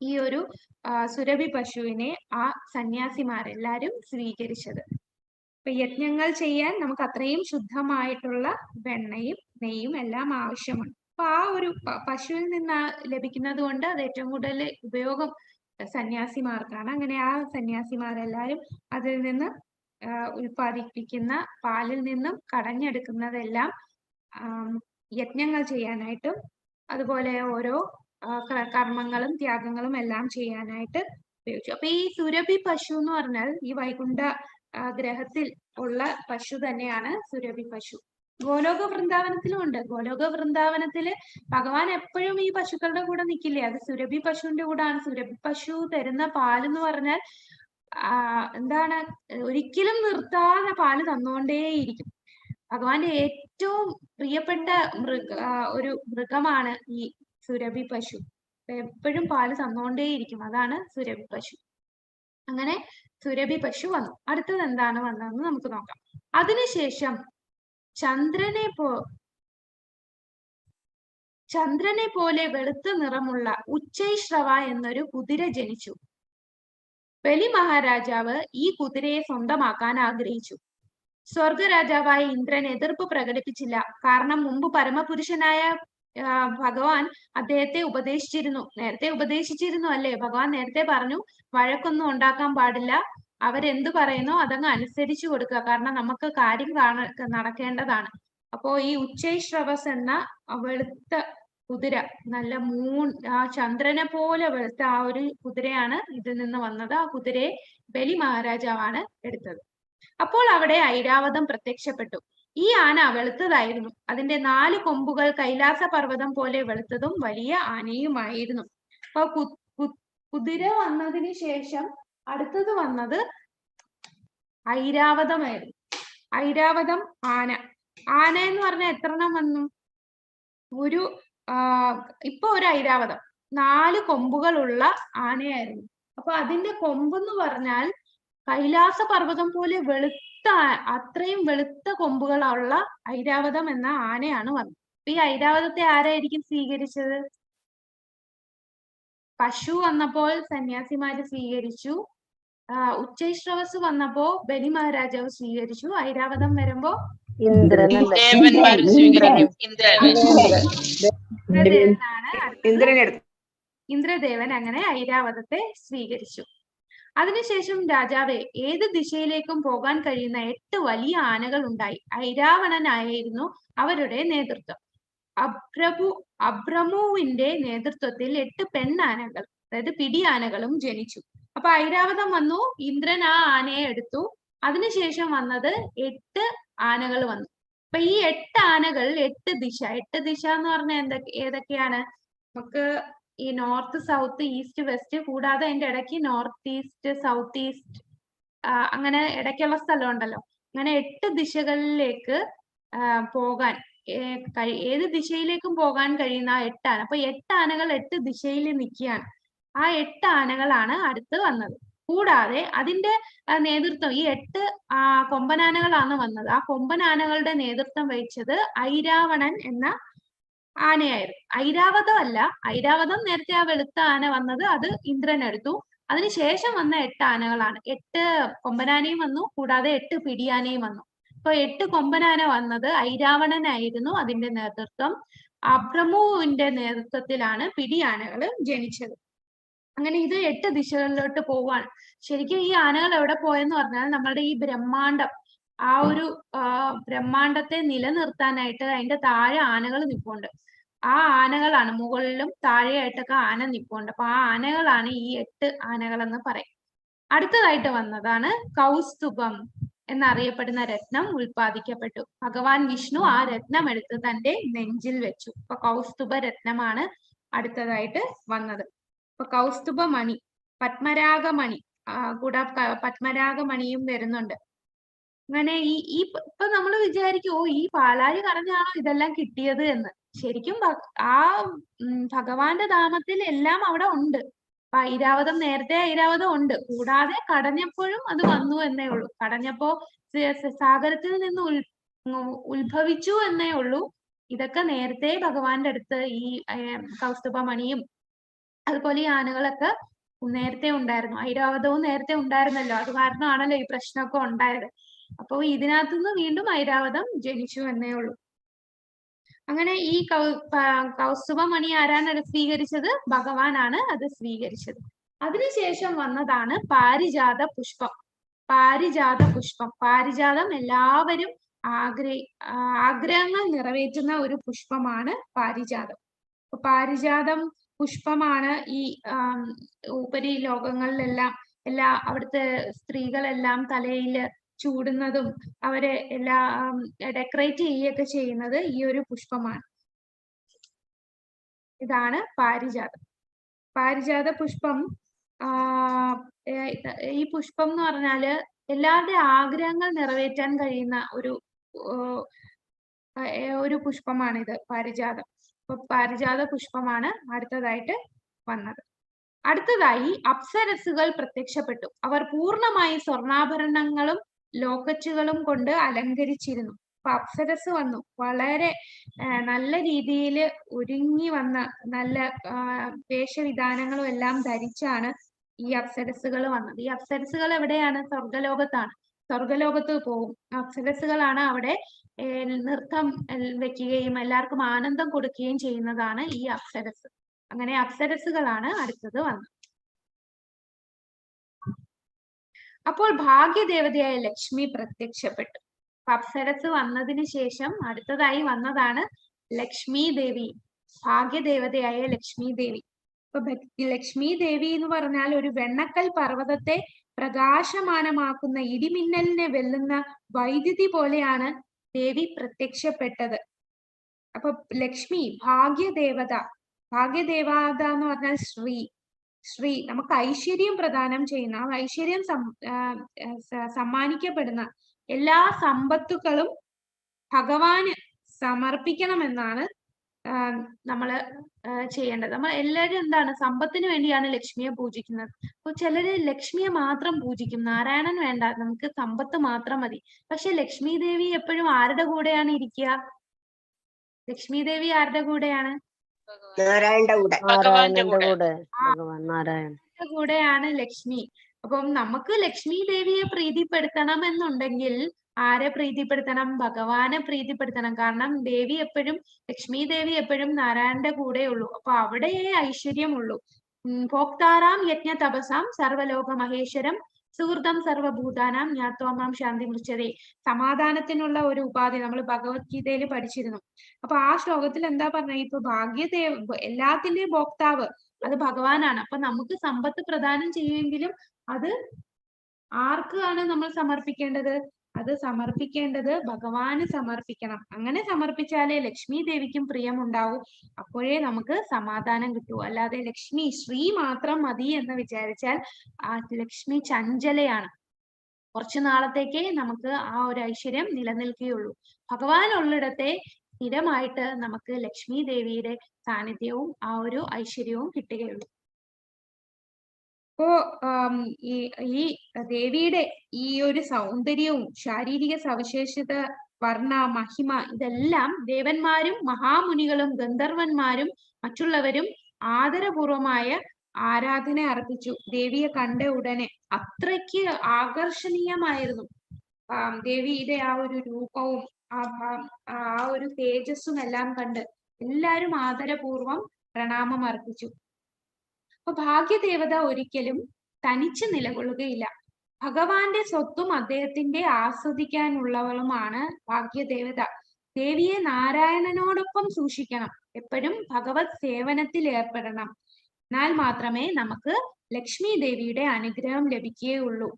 ഈ ഒരു സുരഭി പശുവിനെ ആ സന്യാസിമാരെല്ലാരും സ്വീകരിച്ചത്. അപ്പൊ യജ്ഞങ്ങൾ ചെയ്യാൻ നമുക്ക് അത്രയും ശുദ്ധമായിട്ടുള്ള വെണ്ണയും നെയ്യും എല്ലാം ആവശ്യമുണ്ട്. അപ്പൊ ആ ഒരു പശുവിൽ നിന്ന് ലഭിക്കുന്നത് കൊണ്ട് അത് ഏറ്റവും കൂടുതൽ ഉപയോഗം സന്യാസിമാർക്കാണ്. അങ്ങനെ ആ സന്യാസിമാരെല്ലാരും അതിൽ നിന്ന് ഉൽപ്പാദിപ്പിക്കുന്ന പാലിൽ നിന്നും കടഞ്ഞെടുക്കുന്നതെല്ലാം യജ്ഞങ്ങൾ ചെയ്യാനായിട്ടും അതുപോലെ ഓരോ കർമ്മങ്ങളും ത്യാഗങ്ങളും എല്ലാം ചെയ്യാനായിട്ട് ഉപയോഗിച്ചു. അപ്പൊ ഈ സുരഭി പശു എന്ന് പറഞ്ഞാൽ ഈ വൈകുണ്ഠ ഗ്രഹത്തിൽ ഉള്ള പശു തന്നെയാണ് സുരഭി പശു. ഗോലോക വൃന്ദാവനത്തിലും ഉണ്ട്. ഗോലോക വൃന്ദാവനത്തില് ഭഗവാൻ എപ്പോഴും ഈ പശുക്കളുടെ കൂടെ നിൽക്കില്ലേ, അത് സുരഭി പശുവിന്റെ കൂടാണ്. സുരഭി പശു തരുന്ന പാലെന്ന് പറഞ്ഞാൽ എന്താണ്, ഒരിക്കലും നിർത്താതെ പാല് തന്നുകൊണ്ടേയിരിക്കും. ഭഗവാന്റെ ഏറ്റവും പ്രിയപ്പെട്ട ഒരു മൃഗമാണ് ഈ സുരഭി പശു. എപ്പോഴും പാല് തന്നുകൊണ്ടേയിരിക്കും, അതാണ് സുരഭി പശു. അങ്ങനെ സുരഭി പശു വന്നു. അടുത്തത് എന്താണ് വന്നതെന്ന് നമുക്ക് നോക്കാം. അതിനുശേഷം ചന്ദ്രനെ പോലെ വെളുത്ത നിറമുള്ള ഉച്ചൈശ്രവ എന്നൊരു കുതിര ജനിച്ചു. ബലി മഹാരാജാവ് ഈ കുതിരയെ സ്വന്തമാക്കാൻ ആഗ്രഹിച്ചു. സ്വർഗരാജാവായ ഇന്ദ്രൻ എതിർപ്പ് പ്രകടിപ്പിച്ചില്ല. കാരണം മുമ്പ് പരമപുരുഷനായ ഭഗവാൻ അദ്ദേഹത്തെ നേരത്തെ ഉപദേശിച്ചിരുന്നു അല്ലേ? ഭഗവാൻ നേരത്തെ പറഞ്ഞു, വഴക്കൊന്നും ഉണ്ടാക്കാൻ പാടില്ല, അവരെന്ത് പറയുന്നോ അതങ്ങ് അനുസരിച്ചു കൊടുക്കുക, കാരണം നമുക്ക് കാര്യം നടക്കേണ്ടതാണ്. അപ്പോ ഈ ഉച്ചൈശ്രവസ് എന്ന വെളുത്ത കുതിര, നല്ല ചന്ദ്രനെ പോലെ വെളുത്ത ആ ഒരു കുതിരയാണ് ഇതിൽ നിന്ന് വന്നത്. ആ കുതിരയെ ബലി മഹാരാജാവാണ് എടുത്തത്. അപ്പോൾ അവിടെ ഐരാവതം പ്രത്യക്ഷപ്പെട്ടു. ഈ ആന വെളുത്തതായിരുന്നു. അതിന്റെ 4 കൊമ്പുകൾ കൈലാസ പർവ്വതം പോലെ വെളുത്തതും വലിയ ആനയുമായിരുന്നു. അപ്പൊ കുതിര വന്നതിന് ശേഷം അടുത്തത് വന്നത് ഐരാവതമായിരുന്നു. ഐരാവതം ആന എന്ന് പറഞ്ഞാൽ എത്രണ്ണം വന്നു? ഇപ്പൊ ഒരു ഐരാവതം 4 കൊമ്പുകളുള്ള ആനയായിരുന്നു. അപ്പൊ അതിന്റെ കൊമ്പെന്ന് പറഞ്ഞാൽ കൈലാസ പർവ്വതം പോലെ അത്രയും വെളുത്ത കൊമ്പുകളുള്ള ഐരാവതം എന്ന ആനയാണ് വന്നത്. ഈ ഐരാവതത്തെ ആരായിരിക്കും സ്വീകരിച്ചത്? പശു വന്നപ്പോൾ സന്യാസിമാര് സ്വീകരിച്ചു, ഉച്ചൈശ്രവസ് വന്നപ്പോ ബലി മഹാരാജാവ് സ്വീകരിച്ചു, ഐരാവതം വരുമ്പോ ഇന്ദ്രദേവൻ അങ്ങനെ ഐരാവതത്തെ സ്വീകരിച്ചു. അതിനുശേഷം രാജാവെ, ഏത് ദിശയിലേക്കും പോകാൻ കഴിയുന്ന 8 വലിയ ആനകൾ ഉണ്ടായി. ഐരാവണനായിരുന്നു അവരുടെ നേതൃത്വം. അബ്രമുവിന്റെ നേതൃത്വത്തിൽ 8 പെണ്ണാനകൾ, അതായത് പിടിയാനകളും ജനിച്ചു. അപ്പൊ ഐരാവതം വന്നു, ഇന്ദ്രൻ ആ ആനയെ എടുത്തു. അതിനുശേഷം വന്നത് 8 ആനകൾ വന്നു. അപ്പൊ ഈ 8 ആനകൾ 8 ദിശ എന്ന് പറഞ്ഞാൽ ഏതൊക്കെയാണ്? നമുക്ക് ഈ നോർത്ത്, സൗത്ത്, ഈസ്റ്റ്, വെസ്റ്റ്, കൂടാതെ അതിന്റെ ഇടയ്ക്ക് നോർത്ത് ഈസ്റ്റ്, സൗത്ത് ഈസ്റ്റ്, അങ്ങനെ ഇടയ്ക്കുള്ള സ്ഥലം ഉണ്ടല്ലോ. അങ്ങനെ 8 ദിശകളിലേക്ക് പോകാൻ ഏത് ദിശയിലേക്കും പോകാൻ കഴിയുന്ന 8 ആന. അപ്പൊ 8 ആനകൾ 8 ദിശയിൽ നിൽക്കുകയാണ്. ആ 8 ആനകളാണ് അടുത്ത് വന്നത്. കൂടാതെ അതിന്റെ നേതൃത്വം ഈ 8 കൊമ്പനാനകളാണ് വന്നത്. ആ കൊമ്പനാനകളുടെ നേതൃത്വം വഹിച്ചത് ഐരാവണൻ എന്ന ആനയായിരുന്നു. ഐരാവതം അല്ല, ഐരാവതം നേരത്തെ ആ വെളുത്ത ആന വന്നത്, അത് ഇന്ദ്രൻ എടുത്തു. അതിനുശേഷം വന്ന 8 ആനകളാണ്. 8 കൊമ്പനാനയും വന്നു, കൂടാതെ 8 പിടിയാനയും വന്നു. അപ്പൊ 8 കൊമ്പനാന വന്നത് ഐരാവണനായിരുന്നു അതിന്റെ നേതൃത്വം. അബ്രമുവിന്റെ നേതൃത്വത്തിലാണ് പിടിയാനകൾ ജനിച്ചത്. അങ്ങനെ ഇത് 8 ദിശകളിലോട്ട് പോവാണ്. ശരിക്കും ഈ ആനകൾ എവിടെ പോയെന്ന് പറഞ്ഞാൽ നമ്മളുടെ ഈ ബ്രഹ്മാണ്ടം, ആ ഒരു ബ്രഹ്മാണ്ടത്തെ നിലനിർത്താനായിട്ട് അതിന്റെ താഴെ ആനകൾ നിൽപ്പുണ്ട്. ആ ആനകളാണ്, മുകളിലും താഴെയായിട്ടൊക്കെ ആന നിൽപ്പുണ്ട്. അപ്പൊ ആ ആനകളാണ് ഈ 8 ആനകൾ എന്ന് പറയും. അടുത്തതായിട്ട് വന്നതാണ് കൗസ്തുഭം എന്നറിയപ്പെടുന്ന രത്നം ഉൽപ്പാദിക്കപ്പെട്ടു. ഭഗവാൻ വിഷ്ണു ആ രത്നം എടുത്ത് തന്റെ നെഞ്ചിൽ വെച്ചു. അപ്പൊ കൗസ്തുഭ രത്നമാണ് അടുത്തതായിട്ട് വന്നത്. അപ്പൊ കൗസ്തുഭമണി, പത്മരാഗമണി, കൂടെ പത്മരാഗമണിയും വരുന്നുണ്ട്. അങ്ങനെ ഇപ്പൊ നമ്മൾ വിചാരിക്കും, ഈ പാലാഴി കടഞ്ഞാണോ ഇതെല്ലാം കിട്ടിയത് എന്ന്. ശരിക്കും ആ ഭഗവാന്റെ ധാമത്തിൽ എല്ലാം അവിടെ ഉണ്ട്. ഐരാവതം, നേരത്തെ ഐരാവതം ഉണ്ട്, കൂടാതെ കടഞ്ഞപ്പോഴും അത് വന്നു എന്നേ ഉള്ളൂ. കടഞ്ഞപ്പോ സാഗരത്തിൽ നിന്ന് ഉത്ഭവിച്ചു എന്നേ ഉള്ളൂ. ഇതൊക്കെ നേരത്തെ ഭഗവാന്റെ അടുത്ത് ഈ കൗസ്തുഭമണിയും അതുപോലെ ഈ ആനകളൊക്കെ നേരത്തെ ഉണ്ടായിരുന്നു. ഐരാവതവും നേരത്തെ ഉണ്ടായിരുന്നല്ലോ, അത് കാരണമാണല്ലോ ഈ പ്രശ്നമൊക്കെ ഉണ്ടായത്. അപ്പോ ഇതിനകത്തുനിന്ന് വീണ്ടും ഐരാവതം ജനിച്ചു എന്നേ ഉള്ളൂ. അങ്ങനെ ഈ കൗസ്തുഭമണി ആരാണ് സ്വീകരിച്ചത്? ഭഗവാനാണ് അത് സ്വീകരിച്ചത്. അതിനുശേഷം വന്നതാണ് പാരിജാത പുഷ്പം. പാരിജാതം എല്ലാവരും ആഗ്രഹങ്ങൾ നിറവേറ്റുന്ന ഒരു പുഷ്പമാണ് പാരിജാതം. പാരിജാതം പുഷ്പമാണ് ഈ ഉപരി ലോകങ്ങളിലെല്ലാം അവിടുത്തെ സ്ത്രീകളെല്ലാം തലയിൽ ചൂടുന്നതും അവരെ എല്ലാം ഡെക്കറേറ്റ് ചെയ്യുകയൊക്കെ ചെയ്യുന്നത് ഈ ഒരു പുഷ്പമാണ്. ഇതാണ് പാരിജാതം. പാരിജാത പുഷ്പം ഈ പുഷ്പം എന്ന് പറഞ്ഞാല് എല്ലാവരുടെ ആഗ്രഹങ്ങൾ നിറവേറ്റാൻ കഴിയുന്ന ഒരു പുഷ്പമാണിത്, പാരിജാതം. അപ്പൊ പാരിജാത പുഷ്പമാണ് അടുത്തതായിട്ട് വന്നത്. അടുത്തതായി അപ്സരസുകൾ പ്രത്യക്ഷപ്പെട്ടു. അവർ പൂർണ്ണമായി സ്വർണ്ണാഭരണങ്ങളും ലോക്കറ്റുകളും കൊണ്ട് അലങ്കരിച്ചിരുന്നു. അപ്പൊ അപ്സരസ് വന്നു, വളരെ നല്ല രീതിയിൽ ഒരുങ്ങി വന്ന നല്ല വേഷവിധാനങ്ങളും എല്ലാം ധരിച്ചാണ് ഈ അപ്സരസുകൾ വന്നത്. ഈ അപ്സരസുകൾ എവിടെയാണ്? സ്വർഗലോകത്താണ്. സ്വർഗലോകത്ത് പോകും. അപ്സരസുകളാണ് അവിടെ നൃത്തം വെക്കുകയും എല്ലാവർക്കും ആനന്ദം കൊടുക്കുകയും ചെയ്യുന്നതാണ് ഈ അപ്സരസ്. അങ്ങനെ അപ്സരസുകളാണ് അടുത്തത് വന്നത്. അപ്പോൾ ഭാഗ്യദേവതയായ ലക്ഷ്മി പ്രത്യക്ഷപ്പെട്ടു. അപ്സരസ് വന്നതിന് ശേഷം അടുത്തതായി വന്നതാണ് ലക്ഷ്മി ദേവി, ഭാഗ്യദേവതയായ ലക്ഷ്മി ദേവി. അപ്പൊ ലക്ഷ്മി ദേവി എന്ന് പറഞ്ഞാൽ ഒരു വെണ്ണക്കൽ പർവ്വതത്തെ പ്രകാശമാനമാക്കുന്ന ഇടിമിന്നലിനെ വെല്ലുന്ന വൈദ്യുതി പോലെയാണ് ദേവി പ്രത്യക്ഷപ്പെട്ടത്. അപ്പൊ ലക്ഷ്മി ഭാഗ്യദേവത. ഭാഗ്യദേവത എന്ന് പറഞ്ഞാൽ ശ്രീ നമുക്ക് ഐശ്വര്യം പ്രദാനം ചെയ്യുന്ന, ഐശ്വര്യം സമ്മാനിക്കപ്പെടുന്ന എല്ലാ സമ്പത്തുക്കളും ഭഗവാന് സമർപ്പിക്കണമെന്നാണ് നമ്മള് ചെയ്യേണ്ടത്. നമ്മൾ എല്ലാവരും എന്താണ്, സമ്പത്തിന് വേണ്ടിയാണ് ലക്ഷ്മിയെ പൂജിക്കുന്നത്. അപ്പൊ ചിലര് ലക്ഷ്മിയെ മാത്രം പൂജിക്കും, നാരായണൻ വേണ്ട, നമുക്ക് സമ്പത്ത് മാത്രം മതി. പക്ഷെ ലക്ഷ്മി ദേവി എപ്പോഴും ആരുടെ കൂടെയാണ് ഇരിക്കുക? ലക്ഷ്മി ദേവി ആരുടെ കൂടെയാണ്? കൂടെയാണ് ലക്ഷ്മി. അപ്പം നമുക്ക് ലക്ഷ്മി ദേവിയെ പ്രീതിപ്പെടുത്തണം എന്നുണ്ടെങ്കിൽ ആരെ പ്രീതിപ്പെടുത്തണം? ഭഗവാനെ പ്രീതിപ്പെടുത്തണം. കാരണം ലക്ഷ്മി ദേവി എപ്പോഴും നാരായണന്റെ കൂടെ ഉള്ളൂ. അപ്പൊ അവിടെ ഐശ്വര്യമുള്ളൂ. ഭോക്താറാം യജ്ഞ തപസാം സർവലോക മഹേശ്വരം സുഹൃതം സർവഭൂതാനാം ജ്ഞാത്വാമാം ശാന്തി മൃച്ഛതേ. സമാധാനത്തിനുള്ള ഒരു ഉപാധി നമ്മൾ ഭഗവത്ഗീതയിൽ പഠിച്ചിരുന്നു. അപ്പൊ ആ ശ്ലോകത്തിൽ എന്താ പറഞ്ഞത്? ഇപ്പൊ എല്ലാത്തിന്റെയും ഭോക്താവ് അത് ഭഗവാനാണ്. അപ്പൊ നമുക്ക് സമ്പത്ത് പ്രദാനം ചെയ്യുമെങ്കിലും അത് ആർക്കാണ് നമ്മൾ സമർപ്പിക്കേണ്ടത്? അത് സമർപ്പിക്കേണ്ടത് ഭഗവാന് സമർപ്പിക്കണം. അങ്ങനെ സമർപ്പിച്ചാലേ ലക്ഷ്മി ദേവിക്കും പ്രിയമുണ്ടാവൂ. അപ്പോഴേ നമുക്ക് സമാധാനം കിട്ടൂ. അല്ലാതെ ശ്രീ മാത്രം മതി എന്ന് വിചാരിച്ചാൽ ആ ലക്ഷ്മി ചഞ്ചലയാണ്. കുറച്ചു നാളത്തേക്കേ നമുക്ക് ആ ഒരു ഐശ്വര്യം നിലനിൽക്കുകയുള്ളൂ. ഭഗവാൻ ഉള്ളിടത്തെ സ്ഥിരമായിട്ട് നമുക്ക് ലക്ഷ്മി ദേവിയുടെ സാന്നിധ്യവും ആ ഒരു ഐശ്വര്യവും കിട്ടുകയുള്ളൂ. അപ്പോ ഈ ദേവിയുടെ ഈ ഒരു സൗന്ദര്യവും ശാരീരിക സവിശേഷത, വർണ്ണ, മഹിമ ഇതെല്ലാം ദേവന്മാരും മഹാമുനികളും ഗന്ധർവന്മാരും മറ്റുള്ളവരും ആദരപൂർവമായ ആരാധന അർപ്പിച്ചു. ദേവിയെ കണ്ട ഉടനെ അത്രയ്ക്ക് ആകർഷണീയമായിരുന്നു ദേവിയുടെ ആ ഒരു രൂപവും ആ ഒരു തേജസ്സും എല്ലാം കണ്ട് എല്ലാവരും ആദരപൂർവം പ്രണാമം അർപ്പിച്ചു. അപ്പൊ ഭാഗ്യദേവത ഒരിക്കലും തനിച്ച് നിലകൊള്ളുകയില്ല. ഭഗവാന്റെ സ്വത്തും അദ്ദേഹത്തിന്റെ ആസ്വദിക്കാനുള്ളവളുമാണ് ഭാഗ്യദേവത. ദേവിയെ നാരായണനോടൊപ്പം സൂക്ഷിക്കണം. എപ്പോഴും ഭഗവത് സേവനത്തിൽ ഏർപ്പെടണം. എന്നാൽ മാത്രമേ നമുക്ക് ലക്ഷ്മി ദേവിയുടെ അനുഗ്രഹം ലഭിക്കുകയുള്ളൂ.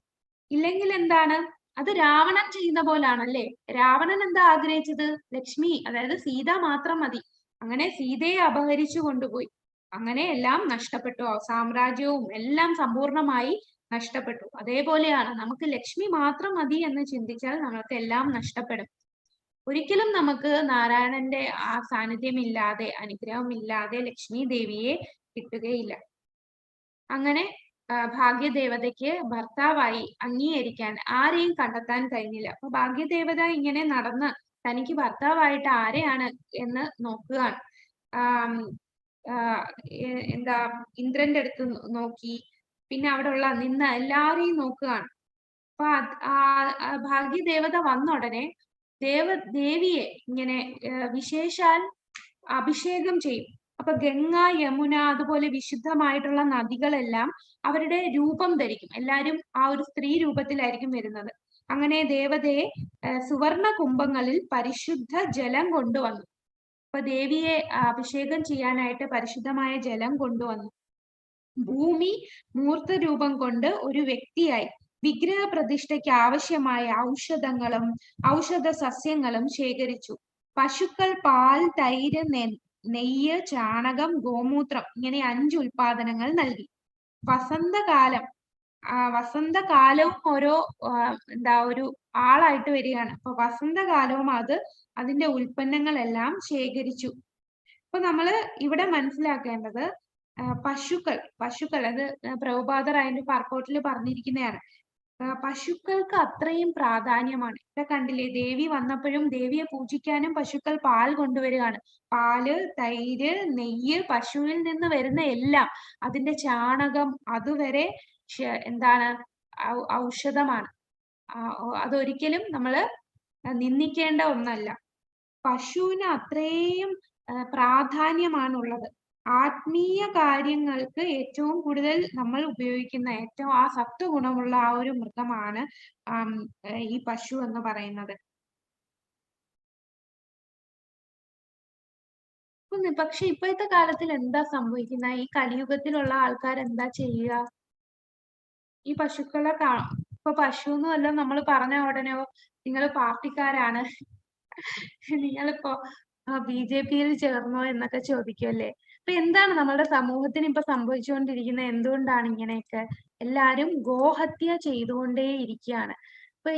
ഇല്ലെങ്കിൽ എന്താണ്? അത് രാവണൻ ചെയ്യുന്ന പോലാണല്ലേ. രാവണൻ എന്താ ആഗ്രഹിച്ചത്? ലക്ഷ്മി, അതായത് സീത മാത്രം മതി. അങ്ങനെ സീതയെ അപഹരിച്ചു കൊണ്ടുപോയി. അങ്ങനെ എല്ലാം നഷ്ടപ്പെട്ടു. സാമ്രാജ്യവും എല്ലാം സമ്പൂർണമായി നഷ്ടപ്പെട്ടു. അതേപോലെയാണ് നമുക്ക് ലക്ഷ്മി മാത്രം മതി എന്ന് ചിന്തിച്ചാൽ നമുക്ക് എല്ലാം നഷ്ടപ്പെടും. ഒരിക്കലും നമുക്ക് നാരായണന്റെ ആ സാന്നിധ്യം ഇല്ലാതെ, അനുഗ്രഹം ഇല്ലാതെ ലക്ഷ്മി ദേവിയെ കിട്ടുകയില്ല. അങ്ങനെ ഭാഗ്യദേവതയ്ക്ക് ഭർത്താവായി അംഗീകരിക്കാൻ ആരെയും കണ്ടെത്താൻ കഴിഞ്ഞില്ല. അപ്പൊ ഭാഗ്യദേവത ഇങ്ങനെ നടന്ന് തനിക്ക് ഭർത്താവായിട്ട് ആരെയാണ് എന്ന് നോക്കുകയാണ്. ഇന്ദ്രന്റെ അടുത്ത് നോക്കി, പിന്നെ അവിടെ ഉള്ള നിന്ന എല്ലാരെയും നോക്കുകയാണ്. അപ്പൊ ഭാഗ്യദേവത വന്ന ഉടനെ ദേവിയെ ഇങ്ങനെ വിശേഷാൽ അഭിഷേകം ചെയ്യും. അപ്പൊ ഗംഗ, യമുന അതുപോലെ വിശുദ്ധമായിട്ടുള്ള നദികളെല്ലാം അവരുടെ രൂപം ധരിക്കും. എല്ലാരും ആ ഒരു സ്ത്രീ രൂപത്തിലായിരിക്കും വരുന്നത്. അങ്ങനെ ദേവതയെ സുവർണ കുംഭങ്ങളിൽ പരിശുദ്ധ ജലം കൊണ്ടുവന്നു. അപ്പൊ ദേവിയെ അഭിഷേകം ചെയ്യാനായിട്ട് പരിശുദ്ധമായ ജലം കൊണ്ടുവന്നു. ഭൂമി മൂർത്ത രൂപം കൊണ്ട് ഒരു വ്യക്തിയായി വിഗ്രഹ പ്രതിഷ്ഠയ്ക്ക് ആവശ്യമായ ഔഷധങ്ങളും ഔഷധ സസ്യങ്ങളും ശേഖരിച്ചു. പശുക്കൾ പാൽ, തൈര്, നെയ്യ്, ചാണകം, ഗോമൂത്രം ഇങ്ങനെ 5 ഉൽപാദനങ്ങൾ നൽകി. വസന്തകാലവും ഓരോ ഒരു ആളായിട്ട് വരികയാണ്. അപ്പൊ വസന്തകാലവും അതിന്റെ ഉൽപ്പന്നങ്ങളെല്ലാം ശേഖരിച്ചു. അപ്പൊ നമ്മള് ഇവിടെ മനസ്സിലാക്കേണ്ടത് പശുക്കൾ അത് പ്രഭുപാദർ അതിന്റെ പർപ്പോട്ടിൽ പറഞ്ഞിരിക്കുന്നതാണ്. പശുക്കൾക്ക് അത്രയും പ്രാധാന്യമാണ്. ഇവിടെ കണ്ടില്ലേ, ദേവി വന്നപ്പോഴും ദേവിയെ പൂജിക്കാനും പശുക്കൾ പാൽ കൊണ്ടുവരികയാണ്. പാല്, തൈര്, നെയ്യ്, പശുവിൽ നിന്ന് വരുന്ന എല്ലാം, അതിന്റെ ചാണകം അതുവരെ ഔഷധമാണ്. അതൊരിക്കലും നമ്മള് നിന്ദിക്കേണ്ട ഒന്നല്ല. പശുവിന് അത്രയും പ്രാധാന്യമാണുള്ളത്. ആത്മീയ കാര്യങ്ങൾക്ക് ഏറ്റവും കൂടുതൽ നമ്മൾ ഉപയോഗിക്കുന്ന ഏറ്റവും സത്വഗുണമുള്ള ഒരു മൃഗമാണ് ഈ പശു എന്ന് പറയുന്നത്. പക്ഷെ ഇപ്പോഴത്തെ കാലത്തിൽ എന്താ സംഭവിക്കുന്ന, ഈ കലിയുഗത്തിലുള്ള ആൾക്കാർ എന്താ ചെയ്യുക? ഈ പശുക്കളെ ഇപ്പൊ പശു എന്ന് വല്ലതും നമ്മൾ പറഞ്ഞ ഉടനെയോ നിങ്ങൾ പാർട്ടിക്കാരാണ്, നിങ്ങളിപ്പോ BJP-യിൽ ചേർന്നോ എന്നൊക്കെ ചോദിക്കുമല്ലേ. അപ്പൊ എന്താണ് നമ്മളുടെ സമൂഹത്തിന് ഇപ്പൊ സംഭവിച്ചുകൊണ്ടിരിക്കുന്നത്? എന്തുകൊണ്ടാണ് ഇങ്ങനെയൊക്കെ? എല്ലാരും ഗോഹത്യ ചെയ്തുകൊണ്ടേ ഇരിക്കുകയാണ്.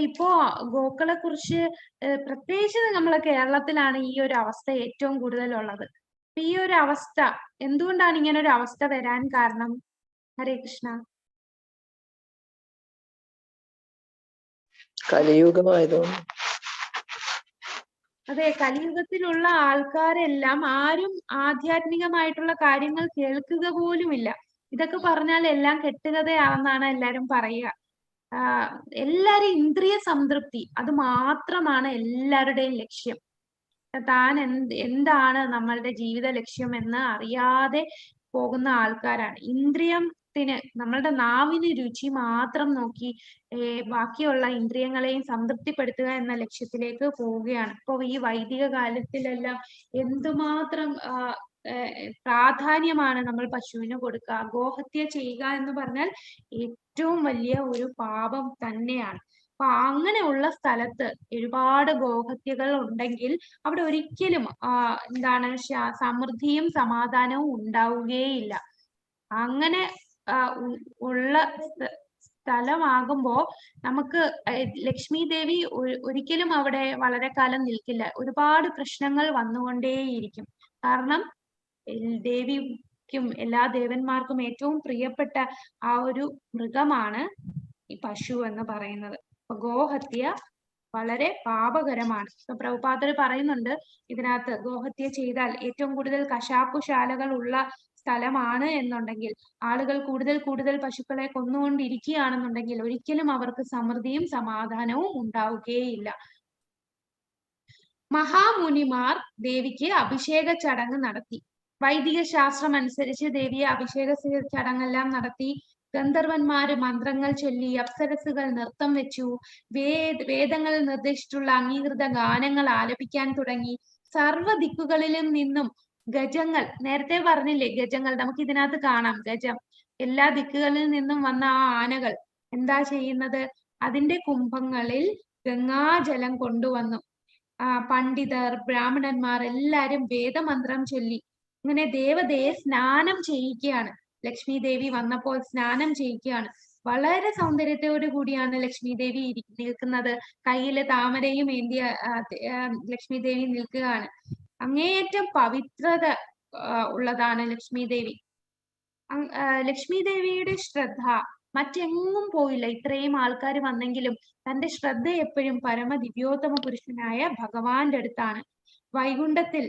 ഇപ്പോ ഗോക്കളെ കുറിച്ച് പ്രത്യേകിച്ച് നമ്മളെ കേരളത്തിലാണ് ഈ ഒരു അവസ്ഥ ഏറ്റവും കൂടുതലുള്ളത്. അപ്പൊ ഈ ഒരു അവസ്ഥ എന്തുകൊണ്ടാണ് ഇങ്ങനെ ഒരു അവസ്ഥ വരാൻ കാരണം? ഹരേ കൃഷ്ണ. കലിയുഗമായതുകൊണ്ട്. അതെ, കലിയുഗത്തിലുള്ള ആൾക്കാരെല്ലാം ആരും ആധ്യാത്മികമായിട്ടുള്ള കാര്യങ്ങൾ കേൾക്കുക പോലുമില്ല. ഇതൊക്കെ പറഞ്ഞാൽ എല്ലാം കെട്ടുകഥയാണെന്നാണ് എല്ലാരും പറയുക. എല്ലാരും ഇന്ദ്രിയ സംതൃപ്തി, അത് മാത്രമാണ് എല്ലാവരുടെയും ലക്ഷ്യം. താൻ എന്താണ് നമ്മളുടെ ജീവിത ലക്ഷ്യം എന്ന് അറിയാതെ പോകുന്ന ആൾക്കാരാണ്. നമ്മളുടെ നാവിന് രുചി മാത്രം നോക്കി ബാക്കിയുള്ള ഇന്ദ്രിയങ്ങളെയും സംതൃപ്തിപ്പെടുത്തുക എന്ന ലക്ഷ്യത്തിലേക്ക് പോവുകയാണ്. ഇപ്പൊ ഈ വൈദിക കാലത്തിലെല്ലാം എന്തുമാത്രം പ്രാധാന്യമാണ് നമ്മൾ പശുവിന് കൊടുക്കുക. ഗോഹത്യ ചെയ്യുക എന്ന് പറഞ്ഞാൽ ഏറ്റവും വലിയ ഒരു പാപം തന്നെയാണ്. അപ്പൊ അങ്ങനെയുള്ള സ്ഥലത്ത് ഒരുപാട് ഗോഹത്യകൾ ഉണ്ടെങ്കിൽ അവിടെ ഒരിക്കലും സമൃദ്ധിയും സമാധാനവും ഉണ്ടാവുകയില്ല. അങ്ങനെ ഉള്ള സ്ഥലമാകുമ്പോ നമുക്ക് ലക്ഷ്മി ദേവി ഒരിക്കലും അവിടെ വളരെ കാലം നിൽക്കില്ല. ഒരുപാട് പ്രശ്നങ്ങൾ വന്നുകൊണ്ടേയിരിക്കും. കാരണം ദേവിക്കും എല്ലാ ദേവന്മാർക്കും ഏറ്റവും പ്രിയപ്പെട്ട ആ ഒരു മൃഗമാണ് ഈ പശു എന്ന് പറയുന്നത്. അപ്പൊ ഗോഹത്യ വളരെ പാപകരമാണ്. പ്രഭുപാദർ പറയുന്നുണ്ട് ഇതിനകത്ത്, ഗോഹത്യ ചെയ്താൽ ഏറ്റവും കൂടുതൽ കശാപ്പുശാലകൾ ഉള്ള സ്ഥലമാണ് എന്നുണ്ടെങ്കിൽ, ആളുകൾ കൂടുതൽ പശുക്കളെ കൊന്നുകൊണ്ടിരിക്കുകയാണെന്നുണ്ടെങ്കിൽ ഒരിക്കലും അവർക്ക് സമൃദ്ധിയും സമാധാനവും ഉണ്ടാവുകയില്ല. മഹാമുനിമാർ ദേവിക്ക് അഭിഷേക ചടങ്ങ് നടത്തി. വൈദിക ശാസ്ത്രം അനുസരിച്ച് ദേവിയെ അഭിഷേക ചടങ്ങെല്ലാം നടത്തി. ഗന്ധർവന്മാര് മന്ത്രങ്ങൾ ചൊല്ലി, അപ്സരസുകൾ നൃത്തം വെച്ചു, വേദങ്ങളിൽ നിർദ്ദേശിച്ചിട്ടുള്ള അംഗീകൃത ഗാനങ്ങൾ ആലപിക്കാൻ തുടങ്ങി. സർവ്വ ദിക്കുകളിലും നിന്നും ഗജങ്ങൾ, നേരത്തെ പറഞ്ഞില്ലേ ഗജങ്ങൾ, നമുക്ക് ഇതിനകത്ത് കാണാം ഗജം. എല്ലാ ദിക്കുകളിൽ നിന്നും വന്ന ആ ആനകൾ എന്താ ചെയ്യുന്നത്? അതിന്റെ കുംഭങ്ങളിൽ ഗംഗാജലം കൊണ്ടുവന്നു. പണ്ഡിതർ, ബ്രാഹ്മണന്മാർ എല്ലാരും വേദമന്ത്രം ചൊല്ലി ഇങ്ങനെ ദേവതയെ സ്നാനം ചെയ്യിക്കുകയാണ്. ലക്ഷ്മി ദേവി വന്നപ്പോൾ സ്നാനം ചെയ്യിക്കുകയാണ്. വളരെ സൗന്ദര്യത്തോടു കൂടിയാണ് ലക്ഷ്മി ദേവി നിൽക്കുന്നത്. കയ്യില് താമരയും ഏന്തിയ ലക്ഷ്മി ദേവി നിൽക്കുകയാണ്. അങ്ങേയറ്റം പവിത്രത ഉള്ളതാണ് ലക്ഷ്മി ദേവി. ലക്ഷ്മി ദേവിയുടെ ശ്രദ്ധ മറ്റെങ്ങും പോയില്ല. ഇത്രയും ആൾക്കാർ വന്നെങ്കിലും തന്റെ ശ്രദ്ധ എപ്പോഴും പരമ ദിവ്യോത്തമ പുരുഷനായ ഭഗവാന്റെ അടുത്താണ്. വൈകുണ്ഠത്തിൽ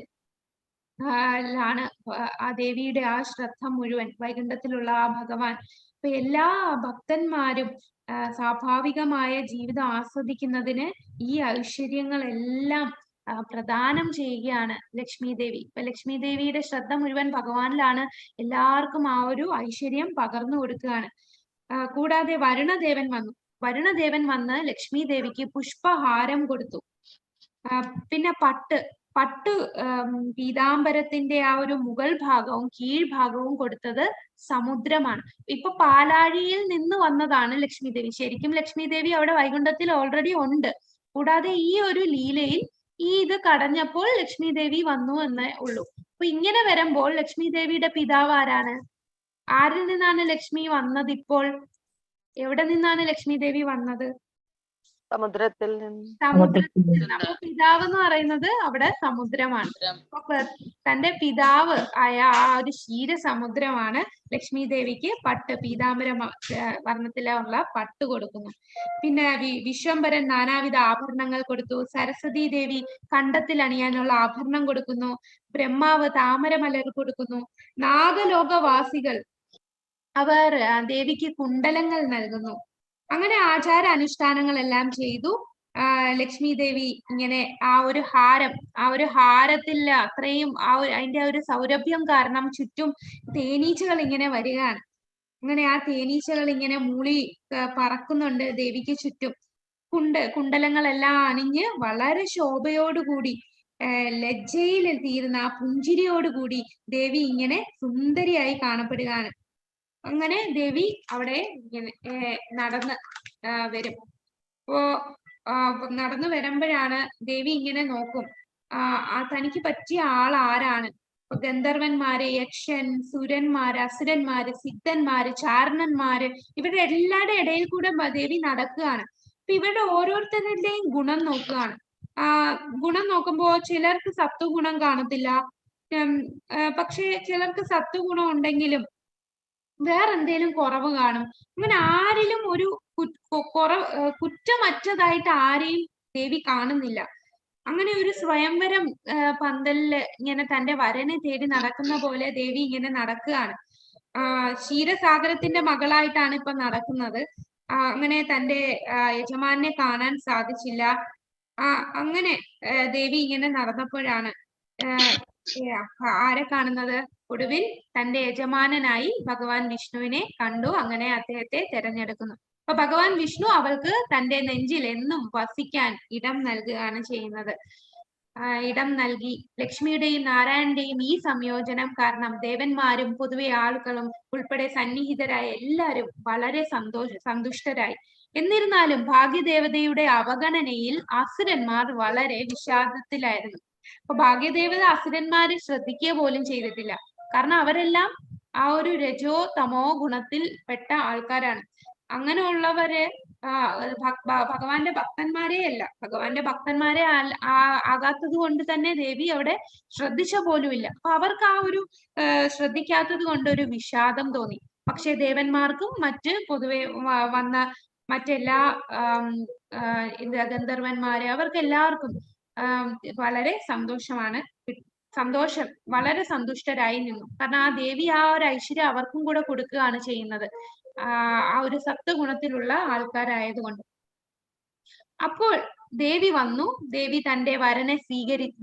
ആണ് ആ ദേവിയുടെ ആ ശ്രദ്ധ മുഴുവൻ, വൈകുണ്ഠത്തിലുള്ള ആ ഭഗവാൻ. ഇപ്പൊ എല്ലാ ഭക്തന്മാരും സ്വാഭാവികമായ ജീവിതം ആസ്വദിക്കുന്നതിന് ഈ ഐശ്വര്യങ്ങളെല്ലാം പ്രദാനം ചെയ്യുകയാണ് ലക്ഷ്മി ദേവി. ഇപ്പൊ ലക്ഷ്മി ദേവിയുടെ ശ്രദ്ധ മുഴുവൻ ഭഗവാനിലാണ്. എല്ലാവർക്കും ആ ഒരു ഐശ്വര്യം പകർന്നു കൊടുക്കുകയാണ്. കൂടാതെ വരുണദേവൻ വന്ന് ലക്ഷ്മി ദേവിക്ക് പുഷ്പഹാരം കൊടുത്തു. പിന്നെ പട്ടു പീതാംബരത്തിന്റെ ആ ഒരു മുകൾ ഭാഗവും കീഴ്ഭാഗവും കൊടുത്തത് സമുദ്രമാണ്. ഇപ്പൊ പാലാഴിയിൽ നിന്ന് വന്നതാണ് ലക്ഷ്മി ദേവി. ശരിക്കും ലക്ഷ്മി ദേവി അവിടെ വൈകുണ്ഠത്തിൽ ഓൾറെഡി ഉണ്ട്. കൂടാതെ ഈ ഒരു ലീലയിൽ ഈ ഇത് കടഞ്ഞപ്പോൾ ലക്ഷ്മി ദേവി വന്നു എന്നേ ഉള്ളൂ. അപ്പൊ ഇങ്ങനെ വരുമ്പോൾ ലക്ഷ്മി ദേവിയുടെ പിതാവ് ആരാണ്? ആരിൽ നിന്നാണ് ലക്ഷ്മി വന്നത്? ഇപ്പോൾ എവിടെ നിന്നാണ് ലക്ഷ്മി ദേവി വന്നത്? സമുദ്രത്തിൽ നിന്ന്. സമുദ്രത്തിൽ നിന്ന്. അപ്പൊ പിതാവ് എന്ന് പറയുന്നത് അവിടെ സമുദ്രമാണ്. അപ്പൊ തന്റെ പിതാവ് ആയ ആ ഒരു ക്ഷീരസമുദ്രമാണ് ലക്ഷ്മി ദേവിക്ക് പട്ട് പീതാംബര വർണ്ണത്തിലുള്ള പട്ട് കൊടുക്കുന്നു. പിന്നെ വിശ്വംഭരൻ നാനാവിധ ആഭരണങ്ങൾ കൊടുത്തു. സരസ്വതി ദേവി കണ്ടത്തിൽ അണിയാനുള്ള ആഭരണം കൊടുക്കുന്നു. ബ്രഹ്മാവ് താമരമലർ കൊടുക്കുന്നു. നാഗലോകവാസികൾ അവർ ദേവിക്ക് കുണ്ടലങ്ങൾ നൽകുന്നു. അങ്ങനെ ആചാര അനുഷ്ഠാനങ്ങളെല്ലാം ചെയ്തു. ലക്ഷ്മി ദേവി ഇങ്ങനെ ആ ഒരു ഹാരത്തിൽ അത്രയും അതിന്റെ ഒരു സൗരഭ്യം കാരണം ചുറ്റും തേനീച്ചകൾ ഇങ്ങനെ വരികയാണ്. അങ്ങനെ ആ തേനീച്ചകൾ ഇങ്ങനെ മൂളി പറക്കുന്നുണ്ട് ദേവിക്ക് ചുറ്റും. കുണ്ടലങ്ങളെല്ലാം അണിഞ്ഞ് വളരെ ശോഭയോടുകൂടി ലജ്ജയിൽ തീരുന്ന ആ പുഞ്ചിരിയോടുകൂടി ദേവി ഇങ്ങനെ സുന്ദരിയായി കാണപ്പെടുകയാണ്. അങ്ങനെ ദേവി അവിടെ ഇങ്ങനെ നടന്ന് വരും. അപ്പോ നടന്നു വരുമ്പോഴാണ് ദേവി ഇങ്ങനെ നോക്കും, തനിക്ക് പറ്റിയ ആൾ ആരാണ്. ഗന്ധർവന്മാര്, യക്ഷൻ, സുരന്മാര്, അസുരന്മാര്, സിദ്ധന്മാര്, ചാരണന്മാര്, ഇവരുടെ എല്ലാവരുടെ ഇടയിൽ കൂടെ ദേവി നടക്കുകയാണ്. അപ്പൊ ഇവരുടെ ഓരോരുത്തരുടെയും ഗുണം നോക്കുകയാണ്. ഗുണം നോക്കുമ്പോ ചിലർക്ക് സത്വഗുണം കാണത്തില്ല, പക്ഷെ ചിലർക്ക് സത്വഗുണം ഉണ്ടെങ്കിലും വേറെന്തേലും കുറവ് കാണും. അങ്ങനെ ആരിലും ഒരു കുറ്റമറ്റതായിട്ട് ആരെയും ദേവി കാണുന്നില്ല. അങ്ങനെ ഒരു സ്വയംവരം പന്തലില് ഇങ്ങനെ തന്റെ വരനെ തേടി നടക്കുന്ന പോലെ ദേവി ഇങ്ങനെ നടക്കുകയാണ്. ക്ഷീരസാഗരത്തിന്റെ മകളായിട്ടാണ് ഇപ്പൊ നടക്കുന്നത്. അങ്ങനെ തന്റെ യജമാനെ കാണാൻ സാധിച്ചില്ല. അങ്ങനെ ദേവി ഇങ്ങനെ നടന്നപ്പോഴാണ് ആരെ കാണുന്നത്? ഒടുവിൽ തന്റെ യജമാനനായി ഭഗവാൻ വിഷ്ണുവിനെ കണ്ടു. അങ്ങനെ അദ്ദേഹത്തെ തെരഞ്ഞെടുക്കുന്നു. അപ്പൊ ഭഗവാൻ വിഷ്ണു അവൾക്ക് തന്റെ നെഞ്ചിൽ എന്നും വസിക്കാൻ ഇടം നൽകുകയാണ് ചെയ്യുന്നത്. ഇടം നൽകി. ലക്ഷ്മിയുടെയും നാരായണന്റെയും ഈ സംയോജനം കാരണം ദേവന്മാരും പൊതുവെ ആളുകളും ഉൾപ്പെടെ സന്നിഹിതരായ എല്ലാവരും വളരെ സന്തുഷ്ടരായി. എന്നിരുന്നാലും ഭാഗ്യദേവതയുടെ അവഗണനയിൽ അസുരന്മാർ വളരെ വിഷാദത്തിലായിരുന്നു. അപ്പൊ ഭാഗ്യദേവത അസുരന്മാരെ ശ്രദ്ധിക്കുക പോലും ചെയ്തിട്ടില്ല. കാരണം അവരെല്ലാം ആ ഒരു രജോ തമോ ഗുണത്തിൽ പെട്ട ആൾക്കാരാണ്. അങ്ങനെയുള്ളവരെ ഭഗവാന്റെ ഭക്തന്മാരെ അല്ല, ഭഗവാന്റെ ഭക്തന്മാരെ ആകാത്തത് കൊണ്ട് തന്നെ ദേവി അവിടെ ശ്രദ്ധിച്ച പോലുമില്ല. അപ്പൊ അവർക്ക് ആ ഒരു ശ്രദ്ധിക്കാത്തത് കൊണ്ട് ഒരു വിഷാദം തോന്നി. പക്ഷെ ദേവന്മാർക്കും മറ്റ് പൊതുവെ വന്ന മറ്റെല്ലാ ഗന്ധർവന്മാരെ അവർക്ക് എല്ലാവർക്കും വളരെ വളരെ സന്തുഷ്ടരായി നിന്നു. കാരണം ആ ദേവി ആ ഒരു ഐശ്വര്യം അവർക്കും കൂടെ കൊടുക്കുകയാണ് ചെയ്യുന്നത്, ആ ഒരു സത്വഗുണത്തിലുള്ള ആൾക്കാരായതുകൊണ്ട്. അപ്പോൾ ദേവി വന്നു. ദേവി തന്റെ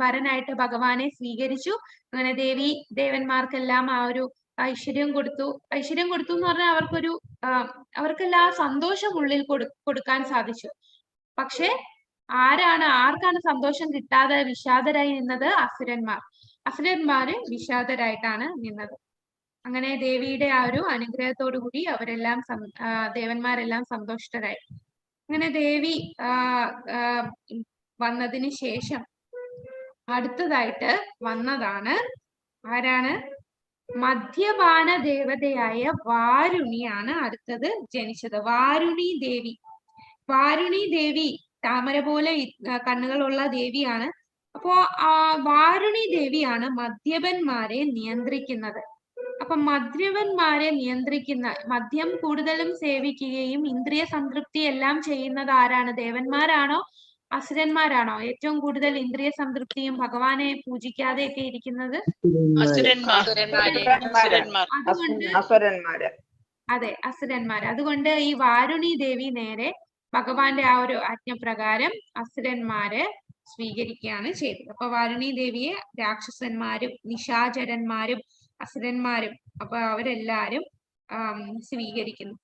വരനായിട്ട് ഭഗവാനെ സ്വീകരിച്ചു. അങ്ങനെ ദേവി ദേവന്മാർക്കെല്ലാം ആ ഒരു ഐശ്വര്യം കൊടുത്തു എന്ന് പറഞ്ഞാൽ അവർക്കെല്ലാം സന്തോഷം ഉള്ളിൽ കൊടുക്കാൻ സാധിച്ചു. പക്ഷെ ആർക്കാണ് സന്തോഷം കിട്ടാതെ വിഷാദരായി നിന്നത്? അസുരന്മാര് വിഷാദരായിട്ടാണ് നിന്നത്. അങ്ങനെ ദേവിയുടെ ആ ഒരു അനുഗ്രഹത്തോടു കൂടി അവരെല്ലാം ദേവന്മാരെല്ലാം സന്തുഷ്ടരായി. അങ്ങനെ ദേവി വന്നതിന് ശേഷം അടുത്തതായിട്ട് വന്നതാണ് ആരാണ്? മദ്യപാന ദേവതയായ വാരുണിയാണ് അടുത്തത് ജനിച്ചത്. വാരുണി ദേവി താമര പോലെ കണ്ണുകളുള്ള ദേവിയാണ്. അപ്പോ വാരുണി ദേവിയാണ് മദ്യപന്മാരെ നിയന്ത്രിക്കുന്നത്. അപ്പൊ മദ്യപന്മാരെ നിയന്ത്രിക്കുന്ന, മദ്യം കൂടുതലും സേവിക്കുകയും ഇന്ദ്രിയ സംതൃപ്തി എല്ലാം ചെയ്യുന്നത് ആരാണ്? ദേവന്മാരാണോ അസുരന്മാരാണോ? ഏറ്റവും കൂടുതൽ ഇന്ദ്രിയ സംതൃപ്തിയും ഭഗവാനെ പൂജിക്കാതെയൊക്കെ ഇരിക്കുന്നത് അതെ, അസുരന്മാര്. അതുകൊണ്ട് ഈ വാരുണി ദേവി നേരെ ഭഗവാന്റെ ആ ഒരു ആജ്ഞപ്രകാരം അസുരന്മാരെ സ്വീകരിക്കുകയാണ് ചെയ്തത്. അപ്പൊ വാരുണി ദേവിയെ രാക്ഷസന്മാരും നിശാചരന്മാരും അസുരന്മാരും അപ്പൊ അവരെല്ലാരും സ്വീകരിക്കുന്നു.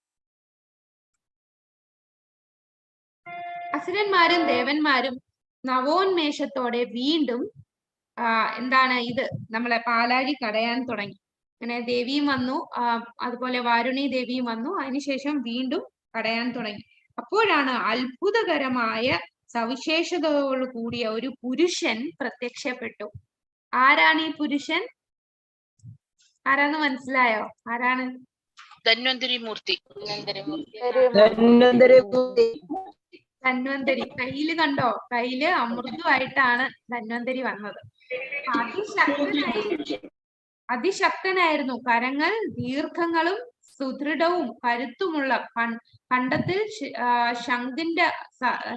അസുരന്മാരും ദേവന്മാരും നവോന്മേഷത്തോടെ വീണ്ടും എന്താണ് ഇത് നമ്മളെ പാലാഴി കടയാൻ തുടങ്ങി. അങ്ങനെ ദേവിയും വന്നു, അതുപോലെ വാരുണി ദേവിയും വന്നു. അതിനുശേഷം വീണ്ടും കടയാൻ തുടങ്ങി. അപ്പോഴാണ് അത്ഭുതകരമായ സവിശേഷതകളോട് കൂടിയ ഒരു പുരുഷൻ പ്രത്യക്ഷപ്പെട്ടു. ആരാണ് ഈ പുരുഷൻ? ആരാന്ന് മനസ്സിലായോ? ആരാണ്? ധന്വന്തരി മൂർത്തി. ധന്വന്തരി. കയ്യില് കണ്ടോ? കയ്യില് അമൃതുമായിട്ടാണ് ധന്വന്തരി വന്നത്. അതിശക്തനായിരുന്നു. കരങ്ങൾ ദീർഘങ്ങളും സുദൃഢവും കരുത്തുമുള്ള, കണ്ടത്തിൽ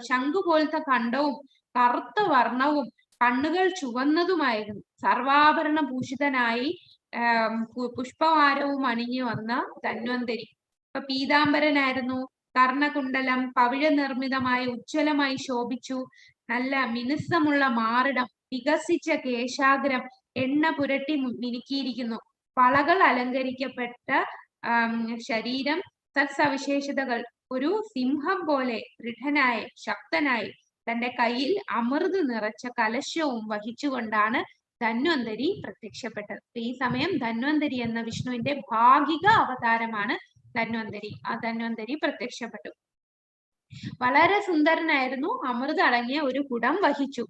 ശംഖു പോലത്തെ കണ്ടവും കറുത്ത വർണ്ണവും കണ്ണുകൾ ചുവന്നതുമായിരുന്നു. സർവാഭരണ ഭൂഷിതനായി പുഷ്പഹാരവും അണിഞ്ഞു വന്ന ധന്വന്തരി പീതാംബരനായിരുന്നു. കർണകുണ്ടലം പവിഴ നിർമ്മിതമായി ഉജ്ജ്വലമായി ശോഭിച്ചു. നല്ല മിനുസമുള്ള മാറിടം, വികസിച്ച കേശാഗ്രം, എണ്ണ പുരട്ടി മിനുക്കിയിരിക്കുന്നു. വളകൾ അലങ്കരിക്കപ്പെട്ട ശരീരം, സവിശേഷതകൾ. ഒരു സിംഹം പോലെ ദൃഢനായി ശക്തനായി തന്റെ കയ്യിൽ അമൃത് നിറച്ച കലശവും വഹിച്ചുകൊണ്ടാണ് ധന്വന്തരി പ്രത്യക്ഷപ്പെട്ടത്. ഈ സമയം ധന്വന്തരി എന്ന വിഷ്ണുവിന്റെ ഭാഗിക അവതാരമാണ് ധന്വന്തരി. ആ ധന്വന്തരി പ്രത്യക്ഷപ്പെട്ടു. വളരെ സുന്ദരനായിരുന്നു. അമൃത് അടങ്ങിയ ഒരു കുടം വഹിച്ചു.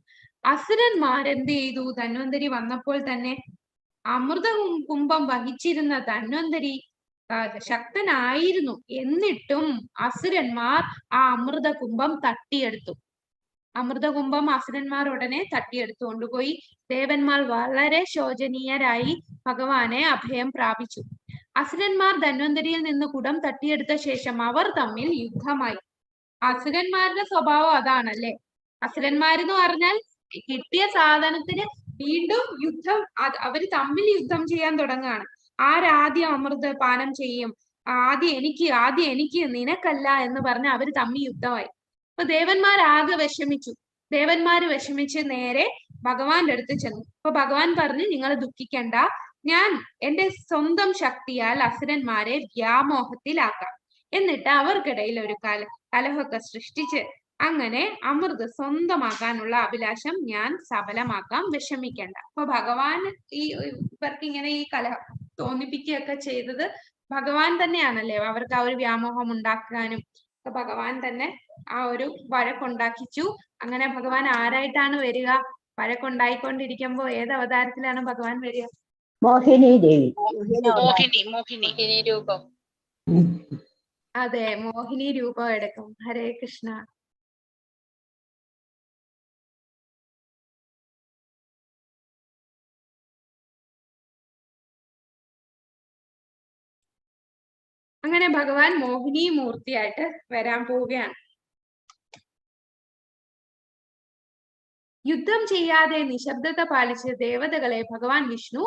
അസുരന്മാരെന്ത് ചെയ്തു? ധന്വന്തരി വന്നപ്പോൾ തന്നെ അമൃത കുംഭം വഹിച്ചിരുന്ന ധന്വന്തരി ശക്തനായിരുന്നു. എന്നിട്ടും അസുരന്മാർ ആ അമൃത കുംഭം തട്ടിയെടുത്തു. അമൃതകുംഭം അസുരന്മാർ ഉടനെ തട്ടിയെടുത്തു കൊണ്ടുപോയി. ദേവന്മാർ വളരെ ശോചനീയരായി ഭഗവാനെ അഭയം പ്രാപിച്ചു. അസുരന്മാർ ധന്വന്തരിയിൽ നിന്ന് കുടം തട്ടിയെടുത്ത ശേഷം അവർ തമ്മിൽ യുദ്ധമായി. അസുരന്മാരുടെ സ്വഭാവം അതാണല്ലേ. അസുരന്മാരെന്ന് പറഞ്ഞാൽ കിട്ടിയ സാധനത്തിന് വീണ്ടും യുദ്ധം, അവര് തമ്മിൽ യുദ്ധം ചെയ്യാൻ തുടങ്ങുകയാണ്. ആരാദ്യം അമൃത പാനം ചെയ്യും, ആദ്യം എനിക്ക് നിനക്കല്ല എന്ന് പറഞ്ഞ് അവര് തമ്മിൽ യുദ്ധമായി. അപ്പൊ ദേവന്മാരാകെ വിഷമിച്ചു. ദേവന്മാര് വിഷമിച്ച് നേരെ ഭഗവാന്റെ അടുത്ത് ചെന്നു. അപ്പൊ ഭഗവാൻ പറഞ്ഞു, നിങ്ങൾ ദുഃഖിക്കണ്ട, ഞാൻ എന്റെ സ്വന്തം ശക്തിയാൽ അസുരന്മാരെ വ്യാമോഹത്തിലാക്കാം. എന്നിട്ട് അവർക്കിടയിൽ ഒരു കലഹമൊക്കെ സൃഷ്ടിച്ച് അങ്ങനെ അമൃത് സ്വന്തമാക്കാനുള്ള അഭിലാഷം ഞാൻ സഫലമാക്കാം, വിഷമിക്കണ്ട. അപ്പൊ ഭഗവാൻ ഇവർക്ക് ഇങ്ങനെ ഈ കലഹം തോന്നിപ്പിക്കുകയൊക്കെ ചെയ്തത് ഭഗവാൻ തന്നെയാണല്ലേ. അവർക്ക് ആ ഒരു വ്യാമോഹം ഉണ്ടാക്കാനും ഭഗവാൻ തന്നെ ആ ഒരു വഴക്കുണ്ടാക്കിച്ചു. അങ്ങനെ ഭഗവാൻ ആരായിട്ടാണ് വരിക? വഴക്കുണ്ടായിക്കൊണ്ടിരിക്കുമ്പോ ഏത് അവതാരത്തിലാണ് ഭഗവാൻ വരിക? മോഹിനി ദേവി. മോഹിനി രൂപം. അതെ, മോഹിനി രൂപം എടുക്കും. ഹരേ കൃഷ്ണ. അങ്ങനെ ഭഗവാൻ മോഹിനി മൂർത്തിയായിട്ട് വരാൻ പോവുകയാണ്. യുദ്ധം ചെയ്യാതെ നിശബ്ദത പാലിച്ച് ദേവതകളെ ഭഗവാൻ വിഷ്ണു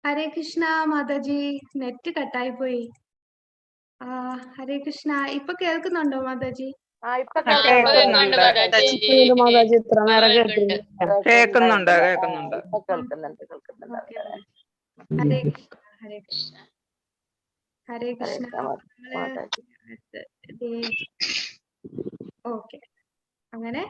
ഹരേ കൃഷ്ണ മാതാജി, നെറ്റ് കട്ടായി പോയി. ഹരേ കൃഷ്ണ, ഇപ്പൊ കേൾക്കുന്നുണ്ടോ മാതാജി? ഇപ്പൊ കേൾക്കുന്നുണ്ട് മാതാജി, ഇത്ര നേരം കേൾക്കുന്നുണ്ട്. കേൾക്കുന്നുണ്ട്. ഹരേ കൃഷ്ണ, ഹരേ കൃഷ്ണ, ഹരേ കൃഷ്ണ. ഓക്കെ, അങ്ങനെ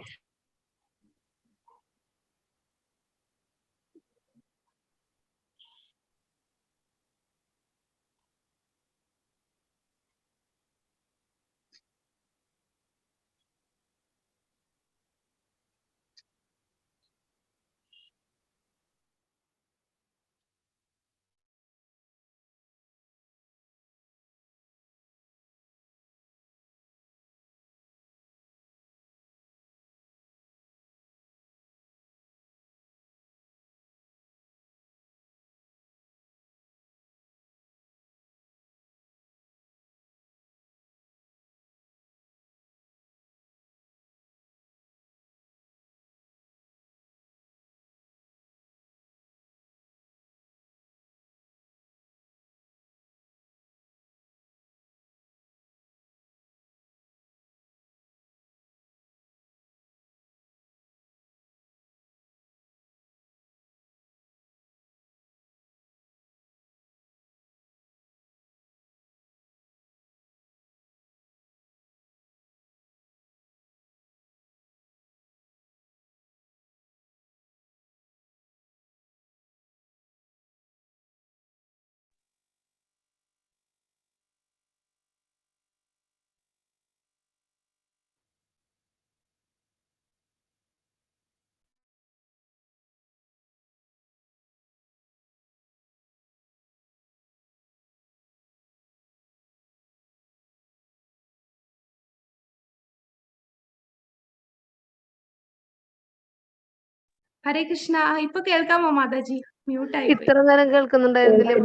ഹരേ കൃഷ്ണ, ഇപ്പൊ കേൾക്കാമോ മാതാജി? മ്യൂട്ടായി പോയി. ഇത്ര നേരം കേൾക്കുന്നുണ്ടായിരുന്നില്ലേ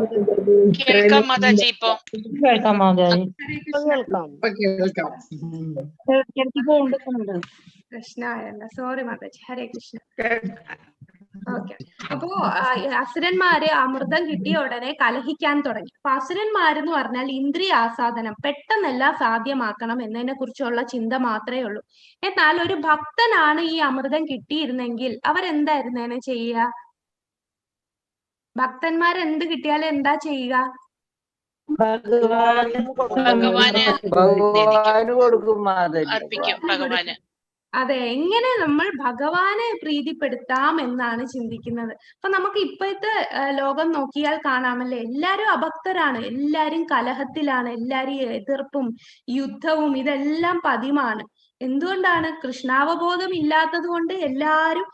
കേൾക്കാം മാതാജി. ഇപ്പൊ കേൾക്കാം മാതാജി, ഹരേ ഇപ്പൊ കൃഷ്ണ. കേൾക്കാം. കൃഷ്ണായല്ല, സോറി മാതാജി. ഹരേ കൃഷ്ണ. ഓക്കെ, അപ്പോ അസുരന്മാര് അമൃതം കിട്ടിയ ഉടനെ കലഹിക്കാൻ തുടങ്ങി. അപ്പൊ അസുരന്മാരെന്ന് പറഞ്ഞാൽ ഇന്ദ്രിയ ആസ്വാദനം, പെട്ടെന്നെല്ലാം സാധ്യമാക്കണം എന്നതിനെ കുറിച്ചുള്ള ചിന്ത മാത്രമേ ഉള്ളൂ. എന്നാൽ ഒരു ഭക്തനാണ് ഈ അമൃതം കിട്ടിയിരുന്നെങ്കിൽ അവരെന്തായിരുന്നേനെ ചെയ്യുക? ഭക്തന്മാരെന്ത് കിട്ടിയാലും എന്താ ചെയ്യുക? ഭഗവാന് അർപ്പിക്കും. ഭഗവാന്. അതെ, എങ്ങനെ നമ്മൾ ഭഗവാനെ പ്രീതിപ്പെടുത്താം എന്നാണ് ചിന്തിക്കുന്നത്. അപ്പൊ നമുക്ക് ഇപ്പോഴത്തെ ലോകം നോക്കിയാൽ കാണാമല്ലേ, എല്ലാരും അഭക്തരാണ്, എല്ലാരും കലഹത്തിലാണ്, എല്ലാരും എതിർപ്പും യുദ്ധവും ഇതെല്ലാം പതിവാണ്. എന്തുകൊണ്ടാണ്? കൃഷ്ണാവബോധം ഇല്ലാത്തത് കൊണ്ട് എല്ലാരും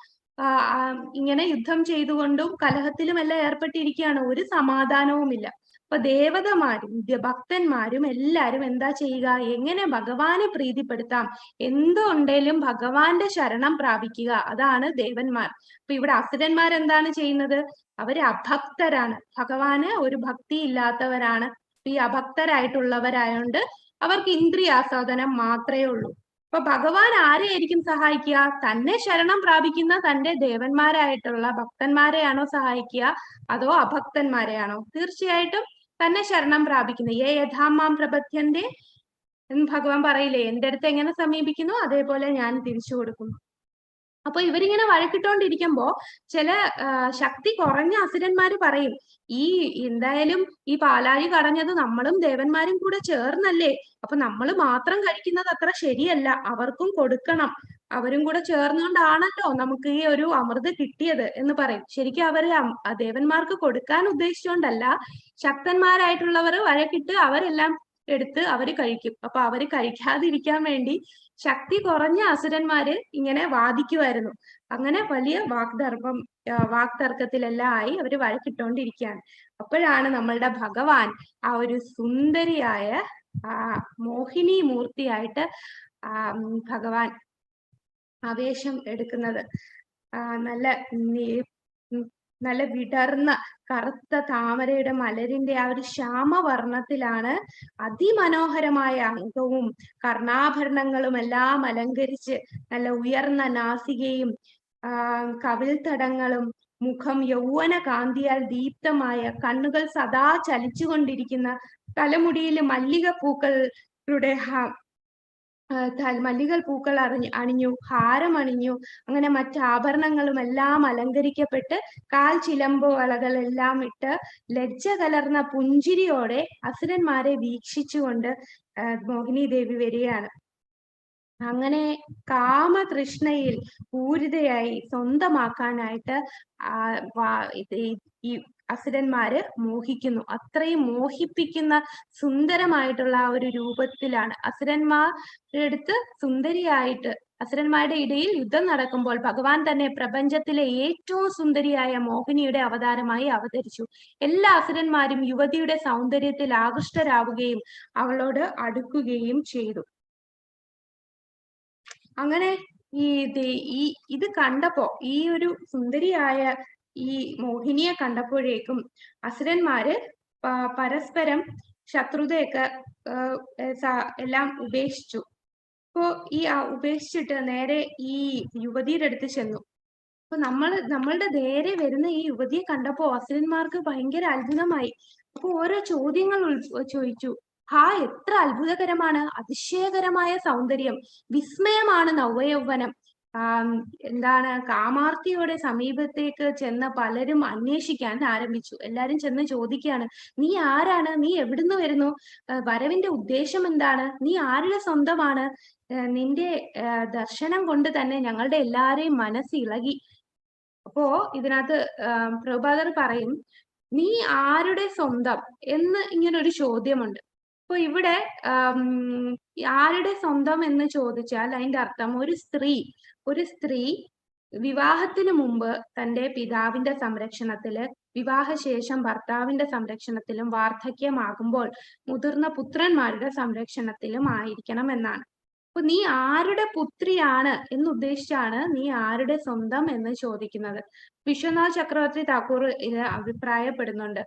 ഇങ്ങനെ യുദ്ധം ചെയ്തുകൊണ്ടും കലഹത്തിലും എല്ലാം ഏർപ്പെട്ടിരിക്കുകയാണ്. ഒരു സമാധാനവുമില്ല. അപ്പൊ ദേവതമാരും ഭക്തന്മാരും എല്ലാരും എന്താ ചെയ്യുക? എങ്ങനെ ഭഗവാനെ പ്രീതിപ്പെടുത്താം, എന്തുണ്ടെങ്കിലും ഭഗവാന്റെ ശരണം പ്രാപിക്കുക, അതാണ് ദേവന്മാർ. അപ്പൊ ഇവിടെ അസുരന്മാർ എന്താണ് ചെയ്യുന്നത്? അവര് അഭക്തരാണ്, ഭഗവാന് ഒരു ഭക്തി ഇല്ലാത്തവരാണ്. ഈ അഭക്തരായിട്ടുള്ളവരായോണ്ട് അവർക്ക് ഇന്ദ്രിയാസ്വാദനം മാത്രമേ ഉള്ളൂ. അപ്പൊ ഭഗവാൻ ആരെയായിരിക്കും സഹായിക്കുക? തന്നെ ശരണം പ്രാപിക്കുന്ന തന്റെ ദേവന്മാരായിട്ടുള്ള ഭക്തന്മാരെയാണോ സഹായിക്കുക, അതോ അഭക്തന്മാരെയാണോ? തീർച്ചയായിട്ടും തന്നെ ശരണം പ്രാപിക്കുന്ന യഥാമാം പ്രപദ്യന്തേ എന്ന് ഭഗവാൻ പറയില്ലേ, എന്റെ അടുത്ത് എങ്ങനെ സമീപിക്കുന്നു അതേപോലെ ഞാൻ തിരിച്ചു കൊടുക്കുന്നു. അപ്പൊ ഇവരിങ്ങനെ വഴക്കിട്ടോണ്ടിരിക്കുമ്പോ ചില ശക്തി കുറഞ്ഞ അസുരന്മാര് പറയും, എന്തായാലും ഈ പാലാഴി കടഞ്ഞത് നമ്മളും ദേവന്മാരും കൂടെ ചേർന്നല്ലേ, അപ്പൊ നമ്മൾ മാത്രം കഴിക്കുന്നത് അത്ര ശരിയല്ല, അവർക്കും കൊടുക്കണം, അവരും കൂടെ ചേർന്നുകൊണ്ടാണല്ലോ നമുക്ക് ഈ ഒരു അമൃത് കിട്ടിയത് എന്ന് പറയും. ശരിക്കും അവര് ദേവന്മാർക്ക് കൊടുക്കാൻ ഉദ്ദേശിച്ചുകൊണ്ടല്ല, ശക്തന്മാരായിട്ടുള്ളവർ വഴക്കിട്ട് അവരെല്ലാം എടുത്ത് അവര് കഴിക്കും. അപ്പൊ അവര് കഴിക്കാതിരിക്കാൻ വേണ്ടി ശക്തി കുറഞ്ഞ അസുരന്മാര് ഇങ്ങനെ വാദിക്കുമായിരുന്നു. അങ്ങനെ വലിയ വാക്തർക്കത്തിലെല്ലാം ആയി അവര് വഴക്കിട്ടോണ്ടിരിക്കുകയാണ്. അപ്പോഴാണ് നമ്മളുടെ ഭഗവാൻ ആ ഒരു സുന്ദരിയായ മോഹിനി മൂർത്തിയായിട്ട് ഭഗവാൻ ആവേശം എടുക്കുന്നത്. നല്ല വിടർന്ന കറുത്ത താമരയുടെ മലരിന്റെ ആ ഒരു ശ്യാമവർണ്ണത്തിലാണ് അതിമനോഹരമായ അംഗവും കർണാഭരണങ്ങളും എല്ലാം അലങ്കരിച്ച് നല്ല ഉയർന്ന നാസികയും കവിൾത്തടങ്ങളും മുഖം യൗവന കാന്തിയാൽ ദീപ്തമായ, കണ്ണുകൾ സദാ ചലിച്ചുകൊണ്ടിരിക്കുന്ന, തലമുടിയിൽ മല്ലികപ്പൂക്കളുടെ മല്ലികൾ പൂക്കൾ അണിഞ്ഞു, ഹാരം അണിഞ്ഞു, അങ്ങനെ മറ്റ് ആഭരണങ്ങളും എല്ലാം അലങ്കരിക്കപ്പെട്ട് കാൽ ചിലമ്പ് വളകളെല്ലാം ഇട്ട് ലജ്ജ കലർന്ന പുഞ്ചിരിയോടെ അസുരന്മാരെ വീക്ഷിച്ചുകൊണ്ട് മോഹിനി ദേവി വരികയാണ്. അങ്ങനെ കാമതൃഷ്ണയിൽ പൂരിതയായി സ്വന്തമാക്കാനായിട്ട് ഈ അസുരന്മാര് മോഹിക്കുന്നു. അത്രയും മോഹിപ്പിക്കുന്ന സുന്ദരമായിട്ടുള്ള ആ ഒരു രൂപത്തിലാണ് അസുരന്മാരുടെ അടുത്ത് സുന്ദരിയായിട്ട്, അസുരന്മാരുടെ ഇടയിൽ യുദ്ധം നടക്കുമ്പോൾ ഭഗവാൻ തന്നെ പ്രപഞ്ചത്തിലെ ഏറ്റവും സുന്ദരിയായ മോഹിനിയുടെ അവതാരമായി അവതരിച്ചു. എല്ലാ അസുരന്മാരും യുവതിയുടെ സൗന്ദര്യത്തിൽ ആകൃഷ്ടരാവുകയും അവളോട് അടുക്കുകയും ചെയ്തു. അങ്ങനെ ഇത് കണ്ടപ്പോ, ഈ ഒരു സുന്ദരിയായ ഈ മോഹിനിയെ കണ്ടപ്പോഴേക്കും അസുരന്മാര് പരസ്പരം ശത്രുതയൊക്കെ എല്ലാം ഉപേക്ഷിച്ചു. അപ്പോ ഉപേക്ഷിച്ചിട്ട് നേരെ ഈ യുവതിയുടെ അടുത്ത് ചെന്നു. അപ്പൊ നമ്മളുടെ നേരെ വരുന്ന ഈ യുവതിയെ കണ്ടപ്പോ അസുരന്മാർക്ക് ഭയങ്കര അത്ഭുതമായി. അപ്പൊ ഓരോ ചോദ്യങ്ങൾ ചോദിച്ചു. എത്ര അത്ഭുതകരമാണ്, അതിശയകരമായ സൗന്ദര്യം, വിസ്മയമാണ് നവയൗവനം. എന്താണ്, കാമാർത്തിയുടെ സമീപത്തേക്ക് ചെന്ന പലരും അന്വേഷിക്കാൻ ആരംഭിച്ചു. എല്ലാരും ചെന്ന് ചോദിക്കുകയാണ്, നീ ആരാണ്, നീ എവിടുന്ന് വരുന്നു, വരവിന്റെ ഉദ്ദേശം എന്താണ്, നീ ആരുടെ സ്വന്തമാണ്, നിന്റെ ദർശനം കൊണ്ട് തന്നെ ഞങ്ങളുടെ എല്ലാരെയും മനസ്സിളകി. അപ്പോ ഇതിനകത്ത് പ്രഭുപാദർ പറയും, നീ ആരുടെ സ്വന്തം എന്ന് ഇങ്ങനൊരു ചോദ്യമുണ്ട്. അപ്പൊ ഇവിടെ ആരുടെ സ്വന്തം എന്ന് ചോദിച്ചാൽ അതിന്റെ അർത്ഥം ഒരു സ്ത്രീ വിവാഹത്തിന് മുമ്പ് തന്റെ പിതാവിന്റെ സംരക്ഷണത്തില്, വിവാഹശേഷം ഭർത്താവിന്റെ സംരക്ഷണത്തിലും, വാർദ്ധക്യമാകുമ്പോൾ മുതിർന്ന പുത്രന്മാരുടെ സംരക്ഷണത്തിലും ആയിരിക്കണം എന്നാണ്. അപ്പൊ നീ ആരുടെ പുത്രിയാണ് എന്നുദ്ദേശിച്ചാണ് നീ ആരുടെ സ്വന്തം എന്ന് ചോദിക്കുന്നത്. വിശ്വനാഥ് ചക്രവർത്തി താക്കൂർ ഇത് അഭിപ്രായപ്പെടുന്നുണ്ട്.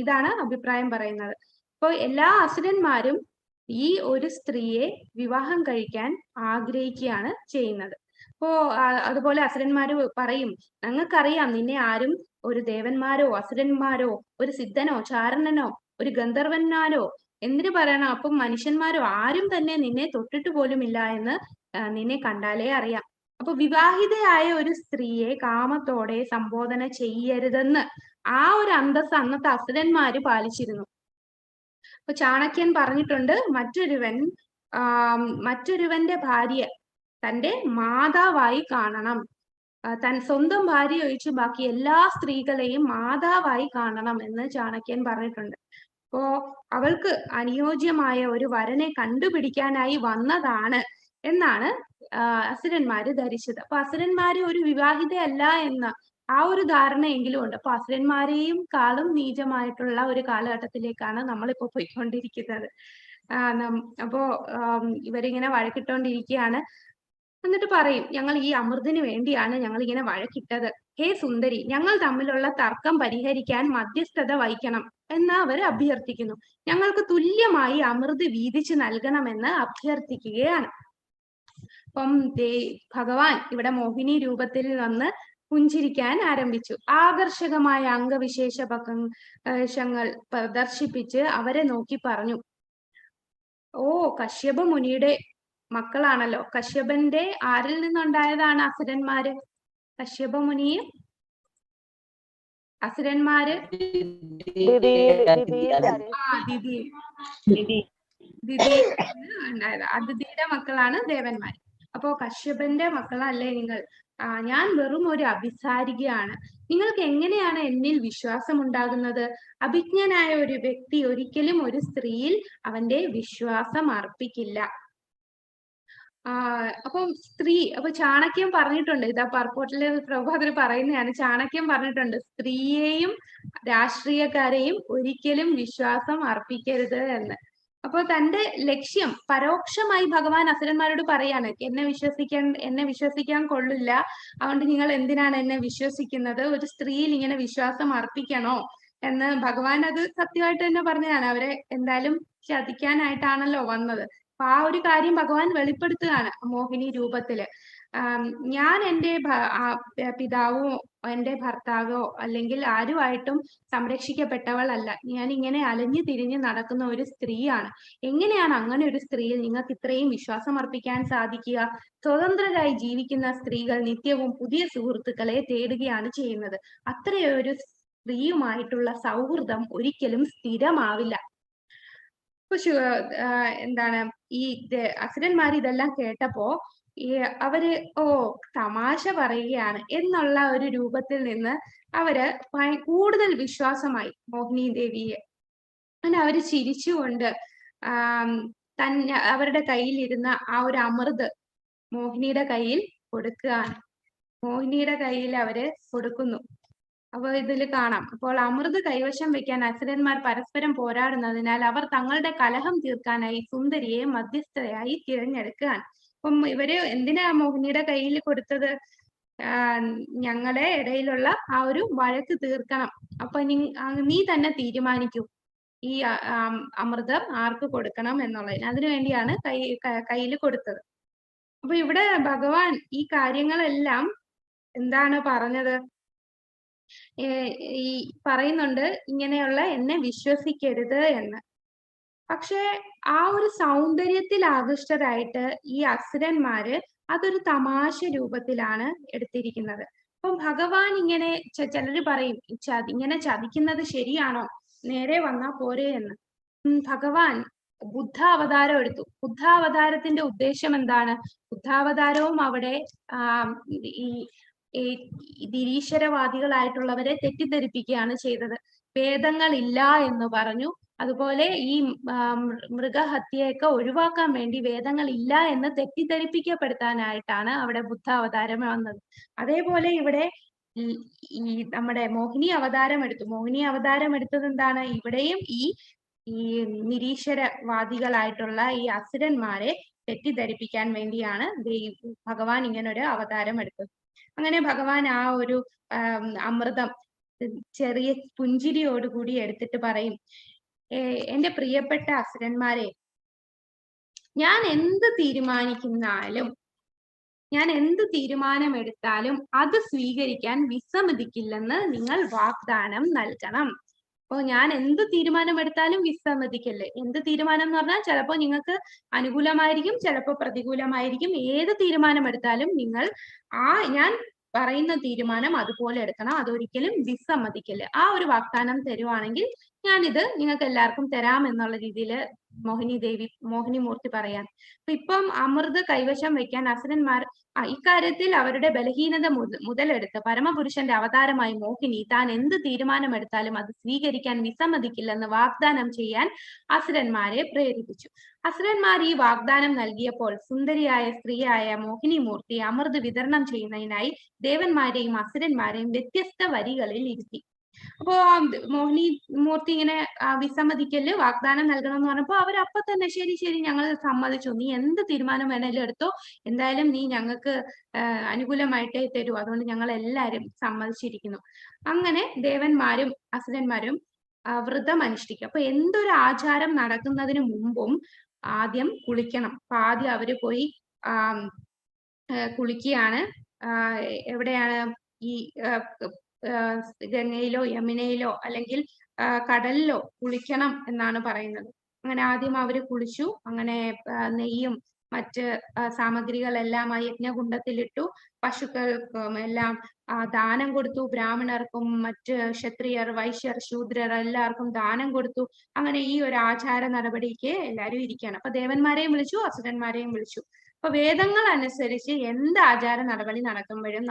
ഇതാണ് അഭിപ്രായം പറയുന്നത്. അപ്പോൾ എല്ലാ അസുരന്മാരും ഈ ഒരു സ്ത്രീയെ വിവാഹം കഴിക്കാൻ ആഗ്രഹിക്കുകയാണ് ചെയ്യുന്നത്. അപ്പോ അതുപോലെ അസുരന്മാര് പറയും, ഞങ്ങൾക്കറിയാം നിന്നെ ആരും ഒരു ദേവന്മാരോ അസുരന്മാരോ ഒരു സിദ്ധനോ ചാരണനോ ഒരു ഗന്ധർവന്മാരോ എന്തിനു പറയണം, അപ്പം മനുഷ്യന്മാരോ ആരും തന്നെ നിന്നെ തൊട്ടിട്ട് പോലും ഇല്ല എന്ന് നിന്നെ കണ്ടാലേ അറിയാം. അപ്പൊ വിവാഹിതയായ ഒരു സ്ത്രീയെ കാമത്തോടെ സംബോധന ചെയ്യരുതെന്ന് ആ ഒരു അന്തസ്സ് അന്നത്തെ അസുരന്മാര് പാലിച്ചിരുന്നു. അപ്പൊ ചാണക്യൻ പറഞ്ഞിട്ടുണ്ട്, മറ്റൊരുവന്റെ ഭാര്യ തന്റെ മാതാവായി കാണണം, സ്വന്തം ഭാര്യ ഒഴിച്ച് ബാക്കി എല്ലാ സ്ത്രീകളെയും മാതാവായി കാണണം എന്ന് ചാണക്യൻ പറഞ്ഞിട്ടുണ്ട്. അപ്പോ അവൾക്ക് അനുയോജ്യമായ ഒരു വരനെ കണ്ടുപിടിക്കാനായി വന്നതാണ് എന്നാണ് അസുരന്മാര് ധരിച്ചത്. അപ്പൊ അസുരന്മാര് ഒരു വിവാഹിതയല്ല എന്ന ആ ഒരു ധാരണയെങ്കിലും ഉണ്ട്. അപ്പൊ അസുരന്മാരെയും കാളും നീചമായിട്ടുള്ള ഒരു കാലഘട്ടത്തിലേക്കാണ് നമ്മളിപ്പോ പോയിക്കൊണ്ടിരിക്കുന്നത്. അപ്പോ ഇവരിങ്ങനെ വഴക്കിട്ടോണ്ടിരിക്കുകയാണ്. എന്നിട്ട് പറയും, ഞങ്ങൾ ഈ അമൃതിന് വേണ്ടിയാണ് ഞങ്ങൾ ഇങ്ങനെ വഴക്കിട്ടത്. ഹേ സുന്ദരി, ഞങ്ങൾ തമ്മിലുള്ള തർക്കം പരിഹരിക്കാൻ മധ്യസ്ഥത വഹിക്കണം എന്ന് അവർ അഭ്യർത്ഥിക്കുന്നു. ഞങ്ങൾക്ക് തുല്യമായി അമൃത് വീതിച്ച് നൽകണമെന്ന് അഭ്യർത്ഥിക്കുകയാണ്. അപ്പം ഭഗവാൻ ഇവിടെ മോഹിനി രൂപത്തിൽ വന്ന് പുഞ്ചിരിക്കാൻ ആരംഭിച്ചു. ആകർഷകമായ അംഗവിശേഷങ്ങൾ പ്രദർശിപ്പിച്ച് അവരെ നോക്കി പറഞ്ഞു, ഓ കശ്യപ മുനിയുടെ മക്കളാണല്ലോ. കശ്യപന്റെ ആരിൽ നിന്നുണ്ടായതാണ് അസുരന്മാര്? കശ്യപ മുനിയും അസുരന്മാര് ഉണ്ടായത്. അതിഥിയുടെ മക്കളാണ് ദേവന്മാര്. അപ്പോ കശ്യപന്റെ മക്കളല്ലേ നിങ്ങൾ? ഞാൻ വെറും ഒരു അഭിസാരികയാണ്. നിങ്ങൾക്ക് എങ്ങനെയാണ് എന്നിൽ വിശ്വാസം ഉണ്ടാകുന്നത്? അഭിജ്ഞനായ ഒരു വ്യക്തി ഒരിക്കലും ഒരു സ്ത്രീയിൽ അവന്റെ വിശ്വാസം അർപ്പിക്കില്ല. അപ്പൊ ചാണക്യൻ പറഞ്ഞിട്ടുണ്ട്, ഇതാ പർപ്പോട്ടില് പ്രഭാകർ പറയുന്നതാണ്, ചാണക്യൻ പറഞ്ഞിട്ടുണ്ട്, സ്ത്രീയെയും രാഷ്ട്രീയക്കാരെയും ഒരിക്കലും വിശ്വാസം അർപ്പിക്കരുത് എന്ന്. അപ്പൊ തന്റെ ലക്ഷ്യം പരോക്ഷമായി ഭഗവാൻ അസുരന്മാരോട് പറയാണ്, എന്നെ വിശ്വസിക്കാൻ കൊള്ളില്ല, അതുകൊണ്ട് നിങ്ങൾ എന്തിനാണ് എന്നെ വിശ്വസിക്കുന്നത്? ഒരു സ്ത്രീയിൽ ഇങ്ങനെ വിശ്വാസം അർപ്പിക്കണോ എന്ന് ഭഗവാൻ അത് സത്യമായിട്ട് തന്നെ പറഞ്ഞതാണ്. അവരെ എന്തായാലും ചതിക്കാനായിട്ടാണല്ലോ വന്നത്. അപ്പൊ ആ ഒരു കാര്യം ഭഗവാൻ വെളിപ്പെടുത്തുകയാണ് മോഹിനി രൂപത്തില്. ഞാൻ എൻ്റെ പിതാവും എന്റെ ഭർത്താവോ അല്ലെങ്കിൽ ആരുമായിട്ടും സംരക്ഷിക്കപ്പെട്ടവളല്ല. ഞാൻ ഇങ്ങനെ അലഞ്ഞു തിരിഞ്ഞ് നടക്കുന്ന ഒരു സ്ത്രീയാണ്. എങ്ങനെയാണ് അങ്ങനെ ഒരു സ്ത്രീയിൽ നിങ്ങൾക്ക് ഇത്രയും വിശ്വാസം അർപ്പിക്കാൻ സാധിക്കുക? സ്വതന്ത്രരായി ജീവിക്കുന്ന സ്ത്രീകൾ നിത്യവും പുതിയ സുഹൃത്തുക്കളെ തേടുകയാണ് ചെയ്യുന്നത്. അത്രയൊരു സ്ത്രീയുമായിട്ടുള്ള സൗഹൃദം ഒരിക്കലും സ്ഥിരമാവില്ല. എന്താണ് ഈ അസുരന്മാർ ഇതെല്ലാം കേട്ടപ്പോ അവര് തമാശ പറയുകയാണ് എന്നുള്ള ഒരു രൂപത്തിൽ നിന്ന് അവര് കൂടുതൽ വിശ്വാസമായി മോഹിനി ദേവിയെ. അങ്ങനെ അവര് ചിരിച്ചുകൊണ്ട് അവരുടെ കയ്യിലിരുന്ന ആ ഒരു അമൃത് മോഹിനിയുടെ കയ്യിൽ കൊടുക്കുകയാണ്. മോഹിനിയുടെ കയ്യിൽ അവര് കൊടുക്കുന്നു. അപ്പൊ ഇതിൽ കാണാം. അപ്പോൾ അമൃത് കൈവശം വെക്കാൻ അസുരന്മാർ പരസ്പരം പോരാടുന്നതിനാൽ അവർ തങ്ങളുടെ കലഹം തീർക്കാനായി സുന്ദരിയെ മധ്യസ്ഥയായി തിരഞ്ഞെടുക്കുകയാണ്. അപ്പം ഇവര് എന്തിനാ മോഹിനിയുടെ കയ്യിൽ കൊടുത്തത്? ഞങ്ങളുടെ ഇടയിലുള്ള ആ ഒരു വഴക്ക് തീർക്കണം. അപ്പൊ നീ തന്നെ തീരുമാനിക്കൂ ഈ അമൃതം ആർക്ക് കൊടുക്കണം എന്നുള്ളതിന്. അതിനു വേണ്ടിയാണ് കയ്യിൽ കൊടുത്തത്. അപ്പൊ ഇവിടെ ഭഗവാൻ ഈ കാര്യങ്ങളെല്ലാം എന്താണ് പറഞ്ഞത്? ഈ പറയുന്നുണ്ട് ഇങ്ങനെയുള്ള എന്നെ വിശ്വസിക്കരുത് എന്ന്. പക്ഷെ ആ ഒരു സൗന്ദര്യത്തിൽ ആകൃഷ്ടരായിട്ട് ഈ അസുരന്മാര് അതൊരു തമാശ രൂപത്തിലാണ് എടുത്തിരിക്കുന്നത്. അപ്പം ഭഗവാൻ ഇങ്ങനെ ചിലര് പറയും ഇങ്ങനെ ചതിക്കുന്നത് ശരിയാണോ, നേരെ വന്നാ പോരെ എന്ന്. ഭഗവാൻ ബുദ്ധാവതാരം എടുത്തു. ബുദ്ധാവതാരത്തിന്റെ ഉദ്ദേശം എന്താണ്? ബുദ്ധാവതാരവും അവിടെ ഈ നിരീശ്വരവാദികളായിട്ടുള്ളവരെ തെറ്റിദ്ധരിപ്പിക്കുകയാണ് ചെയ്തത്. വേദങ്ങൾ ഇല്ല എന്ന് പറഞ്ഞു. അതുപോലെ ഈ മൃഗഹത്യയൊക്കെ ഒഴിവാക്കാൻ വേണ്ടി വേദങ്ങൾ ഇല്ല എന്ന് തെറ്റിദ്ധരിപ്പിക്കപ്പെടുത്താനായിട്ടാണ് അവിടെ ബുദ്ധാവതാരം വന്നത്. അതേപോലെ ഇവിടെ ഈ നമ്മുടെ മോഹിനി അവതാരം എടുത്തു. മോഹിനി അവതാരം എടുത്തത് എന്താണ്? ഇവിടെയും ഈ നിരീശ്വരവാദികളായിട്ടുള്ള ഈ അസുരന്മാരെ തെറ്റിദ്ധരിപ്പിക്കാൻ വേണ്ടിയാണ് ഭഗവാൻ ഇങ്ങനൊരു അവതാരം എടുത്തത്. അങ്ങനെ ഭഗവാൻ ആ ഒരു അമൃതം ചെറിയ പുഞ്ചിരിയോടുകൂടി എടുത്തിട്ട് പറയും, എന്റെ പ്രിയപ്പെട്ട അസുരന്മാരെ, ഞാൻ എന്ത് തീരുമാനമെടുത്താലും അത് സ്വീകരിക്കാൻ വിസമ്മതിക്കില്ലെന്ന് നിങ്ങൾ വാഗ്ദാനം നൽകണം. അപ്പോ ഞാൻ എന്ത് തീരുമാനമെടുത്താലും വിസമ്മതിക്കല്ലേ. എന്ത് തീരുമാനം എന്ന് പറഞ്ഞാൽ ചിലപ്പോൾ നിങ്ങൾക്ക് അനുകൂലമായിരിക്കും, ചിലപ്പോൾ പ്രതികൂലമായിരിക്കും. ഏത് തീരുമാനമെടുത്താലും നിങ്ങൾ ഞാൻ പറയുന്ന തീരുമാനം അതുപോലെ എടുക്കണം. അതൊരിക്കലും വിസമ്മതിക്കല്ലേ. ആ ഒരു വാഗ്ദാനം തരുവാണെങ്കിൽ ഞാനിത് നിങ്ങൾക്ക് എല്ലാവർക്കും തരാം എന്നുള്ള രീതിയിൽ മോഹിനി മൂർത്തി പറയാൻ. അപ്പൊ ഇപ്പം അമൃത് കൈവശം വെക്കാൻ അസുരന്മാർ ഇക്കാര്യത്തിൽ അവരുടെ ബലഹീനത മുതലെടുത്ത് പരമപുരുഷന്റെ അവതാരമായി മോഹിനി താൻ എന്ത് തീരുമാനമെടുത്താലും അത് സ്വീകരിക്കാൻ വിസമ്മതിക്കില്ലെന്ന് വാഗ്ദാനം ചെയ്യാൻ അസുരന്മാരെ പ്രേരിപ്പിച്ചു. അസുരന്മാർ ഈ വാഗ്ദാനം നൽകിയപ്പോൾ സുന്ദരിയായ സ്ത്രീയായ മോഹിനി മൂർത്തി അമൃത് വിതരണം ചെയ്യുന്നതിനായി ദേവന്മാരെയും അസുരന്മാരെയും വ്യത്യസ്ത വരികളിൽ ഇരുത്തി. അപ്പോ മോഹിനി മൂർത്തി ഇങ്ങനെ വിസമ്മതിക്കല്, വാഗ്ദാനം നൽകണം എന്ന് പറഞ്ഞപ്പോ അവരപ്പൊ തന്നെ ശരി ഞങ്ങൾ സമ്മതിച്ചു, നീ എന്ത് തീരുമാനം വേണേലും എടുത്തോ, എന്തായാലും നീ ഞങ്ങൾക്ക് അനുകൂലമായിട്ടേ തരൂ, അതുകൊണ്ട് ഞങ്ങൾ എല്ലാവരും സമ്മതിച്ചിരിക്കുന്നു. അങ്ങനെ ദേവന്മാരും അസുരന്മാരും വ്രതം അനുഷ്ഠിക്കും. അപ്പൊ എന്തൊരു ആചാരം നടക്കുന്നതിന് മുമ്പും ആദ്യം കുളിക്കണം. അപ്പൊ ആദ്യം അവര് പോയി കുളിക്കുകയാണ്. എവിടെയാണ്? ഈ ഗംഗയിലോ യമുനയിലോ അല്ലെങ്കിൽ കടലിലോ കുളിക്കണം എന്നാണ് പറയുന്നത്. അങ്ങനെ ആദ്യം അവര് കുളിച്ചു. അങ്ങനെ നെയ്യും മറ്റ് സാമഗ്രികളെല്ലാം ആ യജ്ഞകുണ്ഡത്തിലിട്ടു. പശുക്കൾക്കും എല്ലാം ദാനം കൊടുത്തു. ബ്രാഹ്മണർക്കും മറ്റ് ക്ഷത്രിയർ, വൈശ്യർ, ശൂദ്രർ എല്ലാവർക്കും ദാനം കൊടുത്തു. അങ്ങനെ ഈ ഒരു ആചാര നടപടിക്ക് എല്ലാവരും ഇരിക്കുകയാണ്. അപ്പൊ ദേവന്മാരെയും വിളിച്ചു, അസുരന്മാരെയും വിളിച്ചു. അപ്പൊ വേദങ്ങൾ അനുസരിച്ച് എന്ത് ആചാര നടപടി നടക്കുമ്പോഴും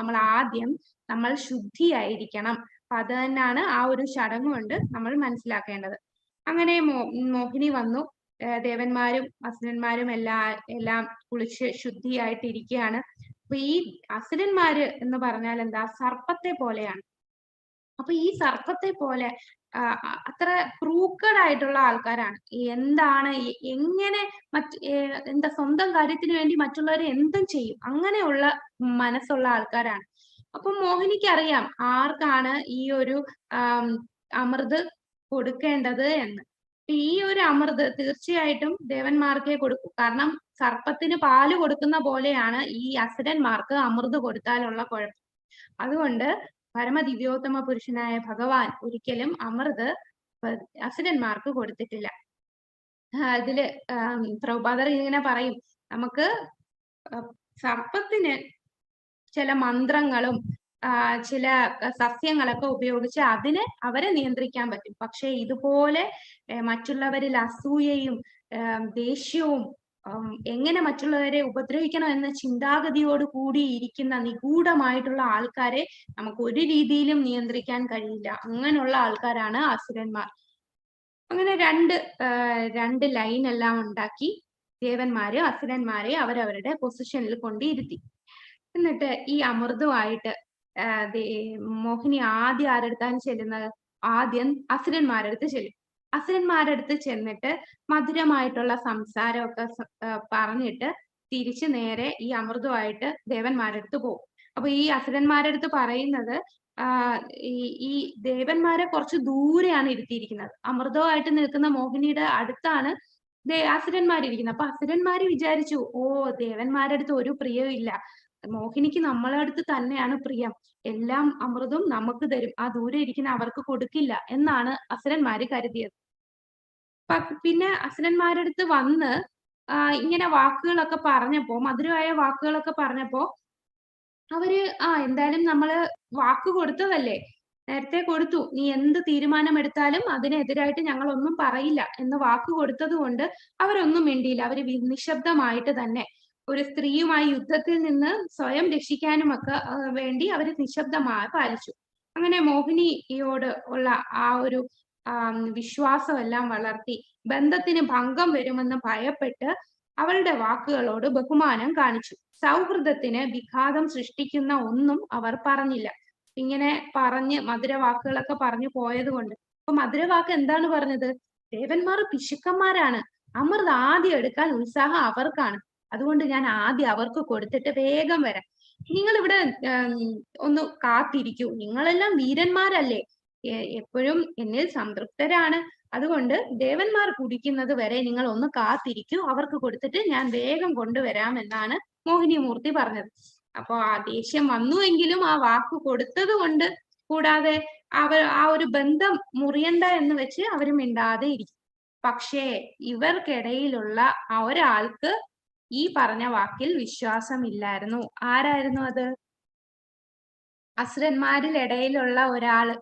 നമ്മൾ ശുദ്ധിയായിരിക്കണം. അപ്പൊ അത് തന്നെയാണ് ആ ഒരു ചടങ്ങ് കൊണ്ട് നമ്മൾ മനസ്സിലാക്കേണ്ടത്. അങ്ങനെ മോഹിനി വന്നു. ദേവന്മാരും അസുരന്മാരും എല്ലാം കുളിച്ച് ശുദ്ധിയായിട്ട് ഇരിക്കുകയാണ്. അപ്പൊ ഈ അസുരന്മാര് എന്ന് പറഞ്ഞാൽ എന്താ? സർപ്പത്തെ പോലെയാണ്. അപ്പൊ ഈ സർപ്പത്തെ പോലെ അത്ര ക്രൂക്കഡ് ആയിട്ടുള്ള ആൾക്കാരാണ്. എന്താണ് എങ്ങനെ എന്താ സ്വന്തം കാര്യത്തിന് വേണ്ടി മറ്റുള്ളവരെ എന്തും ചെയ്യും, അങ്ങനെയുള്ള മനസ്സുള്ള ആൾക്കാരാണ്. അപ്പൊ മോഹിനിക്ക് അറിയാം ആർക്കാണ് ഈ ഒരു അമൃത് കൊടുക്കേണ്ടത് എന്ന്. ഈ ഒരു അമൃത് തീർച്ചയായിട്ടും ദേവന്മാർക്കേ കൊടുക്കൂ. കാരണം സർപ്പത്തിന് പാല് കൊടുക്കുന്ന പോലെയാണ് ഈ അസുരന്മാർക്ക് അമൃത് കൊടുത്താലുള്ള കുഴപ്പം. അതുകൊണ്ട് പരമദിവ്യോത്തമ പുരുഷനായ ഭഗവാൻ ഒരിക്കലും അമൃത് അസുരന്മാർക്ക് കൊടുത്തിട്ടില്ല. ഇതില് പ്രഭുപാദർ ഇങ്ങനെ പറയും, നമുക്ക് സർപ്പത്തിന് ചില മന്ത്രങ്ങളും ചില സസ്യങ്ങളൊക്കെ ഉപയോഗിച്ച് അവരെ നിയന്ത്രിക്കാൻ പറ്റും. പക്ഷെ ഇതുപോലെ മറ്റുള്ളവരിൽ അസൂയയും ദേഷ്യവും എങ്ങനെ മറ്റുള്ളവരെ ഉപദ്രവിക്കണം എന്ന ചിന്താഗതിയോട് കൂടി ഇരിക്കുന്ന നിഗൂഢമായിട്ടുള്ള ആൾക്കാരെ നമുക്ക് ഒരു രീതിയിലും നിയന്ത്രിക്കാൻ കഴിയില്ല. അങ്ങനെയുള്ള ആൾക്കാരാണ് അസുരന്മാർ. അങ്ങനെ രണ്ട് ലൈൻ എല്ലാം ഉണ്ടാക്കി ദേവന്മാര് അസുരന്മാരെ അവരവരുടെ പൊസിഷനിൽ കൊണ്ടിരുത്തി. എന്നിട്ട് ഈ അമൃതമായിട്ട് മോഹിനി ആദ്യം ആരെടുത്താണ് ചെല്ലുന്നത്? ആദ്യം അസുരന്മാരടുത്ത് ചെല്ലും. അസുരന്മാരടുത്ത് ചെന്നിട്ട് മധുരമായിട്ടുള്ള സംസാരമൊക്കെ പറഞ്ഞിട്ട് തിരിച്ചു നേരെ ഈ അമൃതമായിട്ട് ദേവന്മാരടുത്ത് പോകും. അപ്പൊ ഈ അസുരന്മാരടുത്ത് പറയുന്നത് ഈ ദേവന്മാരെ കുറച്ച് ദൂരെയാണ് ഇരുത്തിയിരിക്കുന്നത്. അമൃതമായിട്ട് നിൽക്കുന്ന മോഹിനിയുടെ അടുത്താണ് അസുരന്മാരിരിക്കുന്നത്. അപ്പൊ അസുരന്മാര് വിചാരിച്ചു, ഓ, ദേവന്മാരടുത്ത് ഒരു പ്രിയവും ഇല്ല, മോഹിനിക്ക് നമ്മളെ അടുത്ത് തന്നെയാണ് പ്രിയം, എല്ലാം അമൃതും നമുക്ക് തരും, ആ ദൂരെ ഇരിക്കുന്ന അവർക്ക് കൊടുക്കില്ല എന്നാണ് അസുരന്മാര് കരുതിയത്. പിന്നെ അസുരന്മാരടുത്ത് വന്ന് ഇങ്ങനെ വാക്കുകളൊക്കെ പറഞ്ഞപ്പോ, മധുരമായ വാക്കുകളൊക്കെ പറഞ്ഞപ്പോ അവര് എന്തായാലും നമ്മള് വാക്ക് കൊടുത്തതല്ലേ, നേരത്തെ കൊടുത്തു, നീ എന്ത് തീരുമാനം എടുത്താലും അതിനെതിരായിട്ട് ഞങ്ങൾ ഒന്നും പറയില്ല എന്ന് വാക്ക് കൊടുത്തത് കൊണ്ട് അവരൊന്നും മിണ്ടിയില്ല. അവര് നിശബ്ദമായിട്ട് തന്നെ ഒരു സ്ത്രീയുമായി യുദ്ധത്തിൽ നിന്ന് സ്വയം രക്ഷിക്കാനും ഒക്കെ വേണ്ടി അവര് നിശബ്ദമായി പാലിച്ചു. അങ്ങനെ മോഹിനിയോട് ഉള്ള ആ ഒരു വിശ്വാസമെല്ലാം വളർത്തി ബന്ധത്തിന് ഭംഗം വരുമെന്ന് ഭയപ്പെട്ട് അവളുടെ വാക്കുകളോട് ബഹുമാനം കാണിച്ചു. സൗഹൃദത്തിന് വിഘാതം സൃഷ്ടിക്കുന്ന ഒന്നും അവർ പറഞ്ഞില്ല. ഇങ്ങനെ പറഞ്ഞ് മധുരവാക്കുകളൊക്കെ പറഞ്ഞു പോയത് കൊണ്ട്. അപ്പൊ മധുരവാക്ക് എന്താണ് പറഞ്ഞത്? ദേവന്മാർ പിശുക്കന്മാരാണ്, അമൃത് ആദ്യം എടുക്കാൻ ഉത്സാഹം അവർക്കാണ്, അതുകൊണ്ട് ഞാൻ ആദ്യം അവർക്ക് കൊടുത്തിട്ട് വേഗം വരാം. നിങ്ങൾ ഇവിടെ ഒന്ന് കാത്തിരിക്കൂ, നിങ്ങളെല്ലാം വീരന്മാരല്ലേ, എപ്പോഴും എന്നിൽ സംതൃപ്തരാണ്, അതുകൊണ്ട് ദേവന്മാർ കുടിക്കുന്നത് വരെ നിങ്ങൾ ഒന്ന് കാത്തിരിക്കൂ, അവർക്ക് കൊടുത്തിട്ട് ഞാൻ വേഗം കൊണ്ടുവരാം എന്നാണ് മോഹിനിമൂർത്തി പറഞ്ഞത്. അപ്പൊ ആ ദേഷ്യം വന്നുവെങ്കിലും ആ വാക്ക് കൊടുത്തത് കൊണ്ട്, കൂടാതെ ആ ഒരു ബന്ധം മുറിയണ്ട എന്ന് വെച്ച് അവര് മിണ്ടാതെ ഇരിക്കും. പക്ഷേ ഇവർക്കിടയിലുള്ള ഒരാൾക്ക് ഈ പറഞ്ഞ വാക്കിൽ വിശ്വാസമില്ലായിരുന്നു. ആരായിരുന്നു അത്? അസുരന്മാരിൽ ഇടയിലുള്ള ഒരാള്,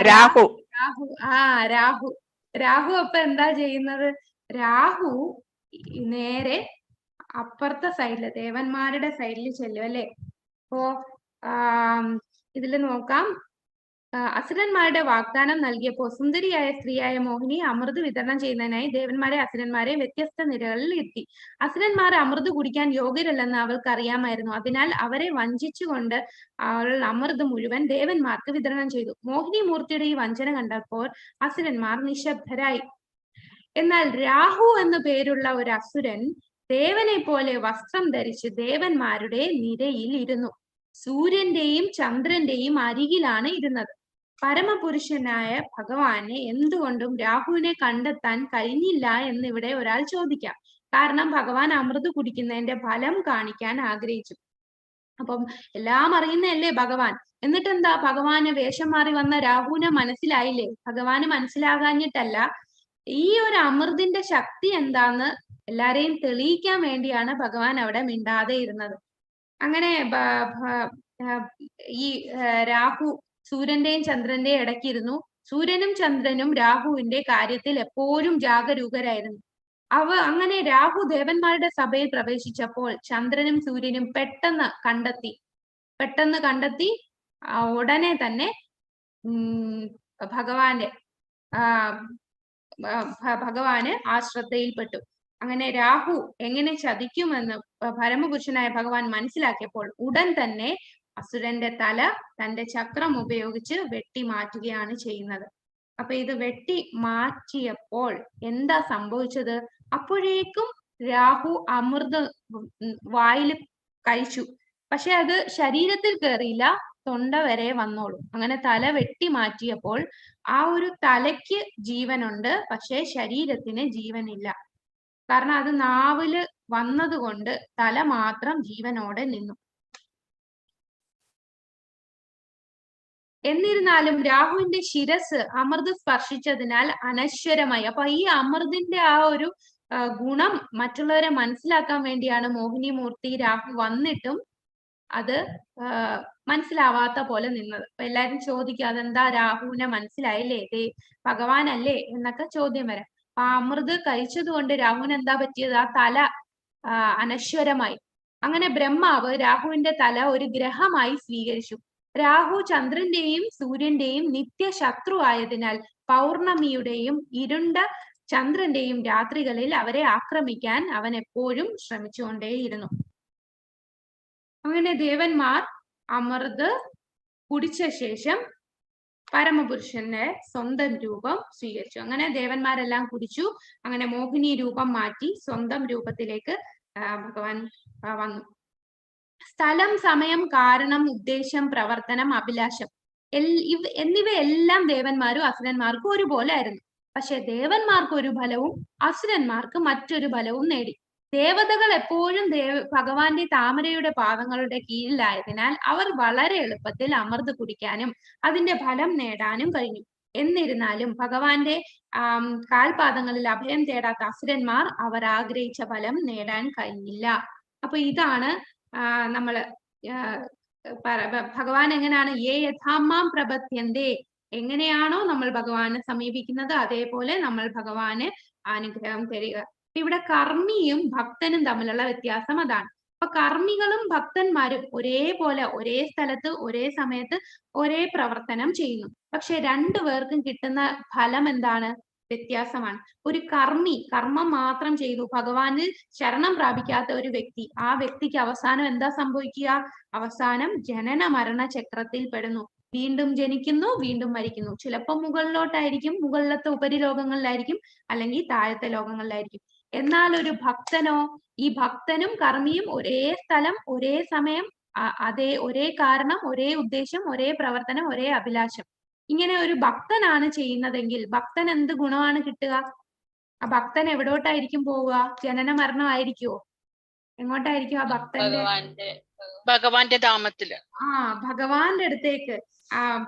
രാഹു. രാഹു അപ്പൊ എന്താ ചെയ്യുന്നത്? രാഹു നേരെ അപ്പുറത്തെ സൈഡില്, ദേവന്മാരുടെ സൈഡിൽ ചെല്ലും അല്ലെ. അപ്പോ ഇതില് നോക്കാം, അസുരന്മാരുടെ വാഗ്ദാനം നൽകിയപ്പോൾ സുന്ദരിയായ സ്ത്രീയായ മോഹിനി അമൃത് വിതരണം ചെയ്യുന്നതിനായി ദേവന്മാരെ അസുരന്മാരെ വ്യത്യസ്ത നിരകളിൽ എത്തി. അസുരന്മാർ അമൃത് കുടിക്കാൻ യോഗ്യരല്ലെന്ന് അവൾക്ക് അറിയാമായിരുന്നു. അതിനാൽ അവരെ വഞ്ചിച്ചുകൊണ്ട് അവൾ അമൃത് മുഴുവൻ ദേവന്മാർക്ക് വിതരണം ചെയ്തു. മോഹിനി മൂർത്തിയുടെ ഈ വഞ്ചന കണ്ടപ്പോൾ അസുരന്മാർ നിശബ്ദരായി. എന്നാൽ രാഹു എന്നു പേരുള്ള ഒരു അസുരൻ ദേവനെ പോലെ വസ്ത്രം ധരിച്ച് ദേവന്മാരുടെ നിരയിൽ ഇരുന്നു. സൂര്യന്റെയും ചന്ദ്രന്റെയും അരികിലാണ് ഇരുന്നത്. പരമപുരുഷനായ ഭഗവാനെ എന്തുകൊണ്ടും രാഹുവിനെ കണ്ടെത്താൻ കഴിഞ്ഞില്ല എന്നിവിടെ ഒരാൾ ചോദിക്കാം. കാരണം ഭഗവാൻ അമൃത് കുടിക്കുന്നതിന്റെ ഫലം കാണിക്കാൻ ആഗ്രഹിച്ചു. അപ്പം എല്ലാം അറിയുന്നതല്ലേ ഭഗവാൻ. എന്നിട്ട് എന്താ, ഭഗവാന് വേഷം മാറി വന്ന രാഹുവിനെ മനസ്സിലായില്ലേ? ഭഗവാന് മനസ്സിലാകാഞ്ഞിട്ടല്ല, ഈ ഒരു അമൃതിന്റെ ശക്തി എന്താന്ന് എല്ലാരെയും തെളിയിക്കാൻ വേണ്ടിയാണ് ഭഗവാൻ അവിടെ മിണ്ടാതെ ഇരുന്നത്. അങ്ങനെ ഈ രാഹു സൂര്യന്റെയും ചന്ദ്രന്റെയും ഇടയ്ക്കിരുന്നു. സൂര്യനും ചന്ദ്രനും രാഹുവിന്റെ കാര്യത്തിൽ എപ്പോഴും ജാഗരൂകരായിരുന്നു. അങ്ങനെ രാഹു ദേവന്മാരുടെ സഭയിൽ പ്രവേശിച്ചപ്പോൾ ചന്ദ്രനും സൂര്യനും പെട്ടെന്ന് കണ്ടെത്തി ഉടനെ തന്നെ ഭഗവാന് ആ ശ്രദ്ധയിൽപ്പെട്ടു. അങ്ങനെ രാഹു എങ്ങനെ ചതിക്കുമെന്ന് പരമപുരുഷനായ ഭഗവാൻ മനസ്സിലാക്കിയപ്പോൾ ഉടൻ തന്നെ അസുരന്റെ തല തന്റെ ചക്രം ഉപയോഗിച്ച് വെട്ടി മാറ്റുകയാണ് ചെയ്യുന്നത്. അപ്പൊ ഇത് വെട്ടി മാറ്റിയപ്പോൾ എന്താ സംഭവിച്ചത്? അപ്പോഴേക്കും രാഹു അമൃത് വായിൽ കഴിച്ചു. പക്ഷെ അത് ശരീരത്തിൽ കയറിയില്ല, തൊണ്ട വരെ വന്നോളൂ. അങ്ങനെ തല വെട്ടി മാറ്റിയപ്പോൾ ആ ഒരു തലയ്ക്ക് ജീവനുണ്ട്, പക്ഷെ ശരീരത്തിന് ജീവനില്ല. കാരണം അത് നാവില് വന്നത് കൊണ്ട് തല മാത്രം ജീവനോടെ നിന്നു. എന്നിരുന്നാലും രാഹുവിന്റെ ശിരസ് അമൃത് സ്പർശിച്ചതിനാൽ അനശ്വരമായി. അപ്പൊ ഈ അമൃതിന്റെ ആ ഒരു ഗുണം മറ്റുള്ളവരെ മനസ്സിലാക്കാൻ വേണ്ടിയാണ് മോഹിനിമൂർത്തി രാഹു വന്നിട്ടും അത് മനസ്സിലാവാത്ത പോലെ നിന്നത്. അപ്പൊ എല്ലാരും ചോദിക്കും അതെന്താ രാഹുവിനെ മനസ്സിലായില്ലേ, ദേ ഭഗവാനല്ലേ എന്നൊക്കെ ചോദ്യം വരാം. അപ്പൊ ആ അമൃത് കഴിച്ചത് കൊണ്ട് രാഹുവിന് എന്താ പറ്റിയത്? ആ തല അനശ്വരമായി. അങ്ങനെ ബ്രഹ്മാവ് രാഹുവിന്റെ തല ഒരു ഗ്രഹമായി സ്വീകരിച്ചു. രാഹു ചന്ദ്രന്റെയും സൂര്യന്റെയും നിത്യശത്രു ആയതിനാൽ പൗർണമിയുടെയും ഇരുണ്ട ചന്ദ്രന്റെയും രാത്രികളിൽ അവരെ ആക്രമിക്കാൻ അവൻ എപ്പോഴും ശ്രമിച്ചുകൊണ്ടേയിരുന്നു. അങ്ങനെ ദേവന്മാർ അമൃത് കുടിച്ച ശേഷം പരമപുരുഷന്റെ സ്വന്തം രൂപം സ്വീകരിച്ചു. അങ്ങനെ ദേവന്മാരെല്ലാം കുടിച്ചു. അങ്ങനെ മോഹിനി രൂപം മാറ്റി സ്വന്തം രൂപത്തിലേക്ക് ഭഗവാൻ വന്നു. സ്ഥലം, സമയം, കാരണം, ഉദ്ദേശം, പ്രവർത്തനം, അഭിലാഷം എന്നിവയെല്ലാം ദേവന്മാരും അസുരന്മാർക്കും ഒരുപോലെ ആയിരുന്നു. പക്ഷെ ദേവന്മാർക്ക് ഒരു ഫലവും അസുരന്മാർക്ക് മറ്റൊരു ഫലവും നേടി. ദേവതകൾ എപ്പോഴും ഭഗവാന്റെ താമരയുടെ പാദങ്ങളുടെ കീഴിലായതിനാൽ അവർ വളരെ എളുപ്പത്തിൽ അമൃത് കുടിക്കാനും അതിന്റെ ഫലം നേടാനും കഴിഞ്ഞു. എന്നിരുന്നാലും ഭഗവാന്റെ കാൽപാദങ്ങളിൽ അഭയം തേടാത്ത അസുരന്മാർ അവർ ആഗ്രഹിച്ച ഫലം നേടാൻ കഴിഞ്ഞില്ല. അപ്പൊ ഇതാണ് നമ്മള് ഭഗവാൻ എങ്ങനെയാണ് യഥാമാം പ്രപദ്യന്തേ, എങ്ങനെയാണോ നമ്മൾ ഭഗവാനെ സമീപിക്കുന്നത് അതേപോലെ നമ്മൾ ഭഗവാന് അനുഗ്രഹം തരിക. ഇവിടെ കർമ്മിയും ഭക്തനും തമ്മിലുള്ള വ്യത്യാസം അതാണ്. അപ്പൊ കർമ്മികളും ഭക്തന്മാരും ഒരേപോലെ ഒരേ സ്ഥലത്ത് ഒരേ സമയത്ത് ഒരേ പ്രവർത്തനം ചെയ്യുന്നു. പക്ഷെ രണ്ടുപേർക്കും കിട്ടുന്ന ഫലം എന്താണ്? വ്യത്യാസമാണ്. ഒരു കർമ്മി കർമ്മം മാത്രം ചെയ്തു ഭഗവാന് ശരണം പ്രാപിക്കാത്ത ഒരു വ്യക്തി, ആ വ്യക്തിക്ക് അവസാനം എന്താ സംഭവിക്കുക? അവസാനം ജനന മരണ ചക്രത്തിൽ പെടുന്നു. വീണ്ടും ജനിക്കുന്നു, വീണ്ടും മരിക്കുന്നു. ചിലപ്പോൾ മുകളിലോട്ടായിരിക്കും, മുകളിലത്തെ ഉപരിലോകങ്ങളിലായിരിക്കും, അല്ലെങ്കിൽ താഴത്തെ ലോകങ്ങളിലായിരിക്കും. എന്നാൽ ഒരു ഭക്തനോ, ഈ ഭക്തനും കർമ്മിയും ഒരേ സ്ഥലം ഒരേ സമയം അതേ ഒരേ കാരണം ഒരേ ഉദ്ദേശം ഒരേ പ്രവർത്തനം ഒരേ അഭിലാഷം, ഇങ്ങനെ ഒരു ഭക്തനാണ് ചെയ്യുന്നതെങ്കിൽ ഭക്തൻ എന്ത് ഗുണമാണ് കിട്ടുക? ആ ഭക്തൻ എവിടോട്ടായിരിക്കും പോവുക? ജനന മരണമായിരിക്കുമോ? എങ്ങോട്ടായിരിക്കും ആ ഭക്തന്റെ? ഭഗവാന്റെ ധാമത്തില്. ഭഗവാന്റെ അടുത്തേക്ക്,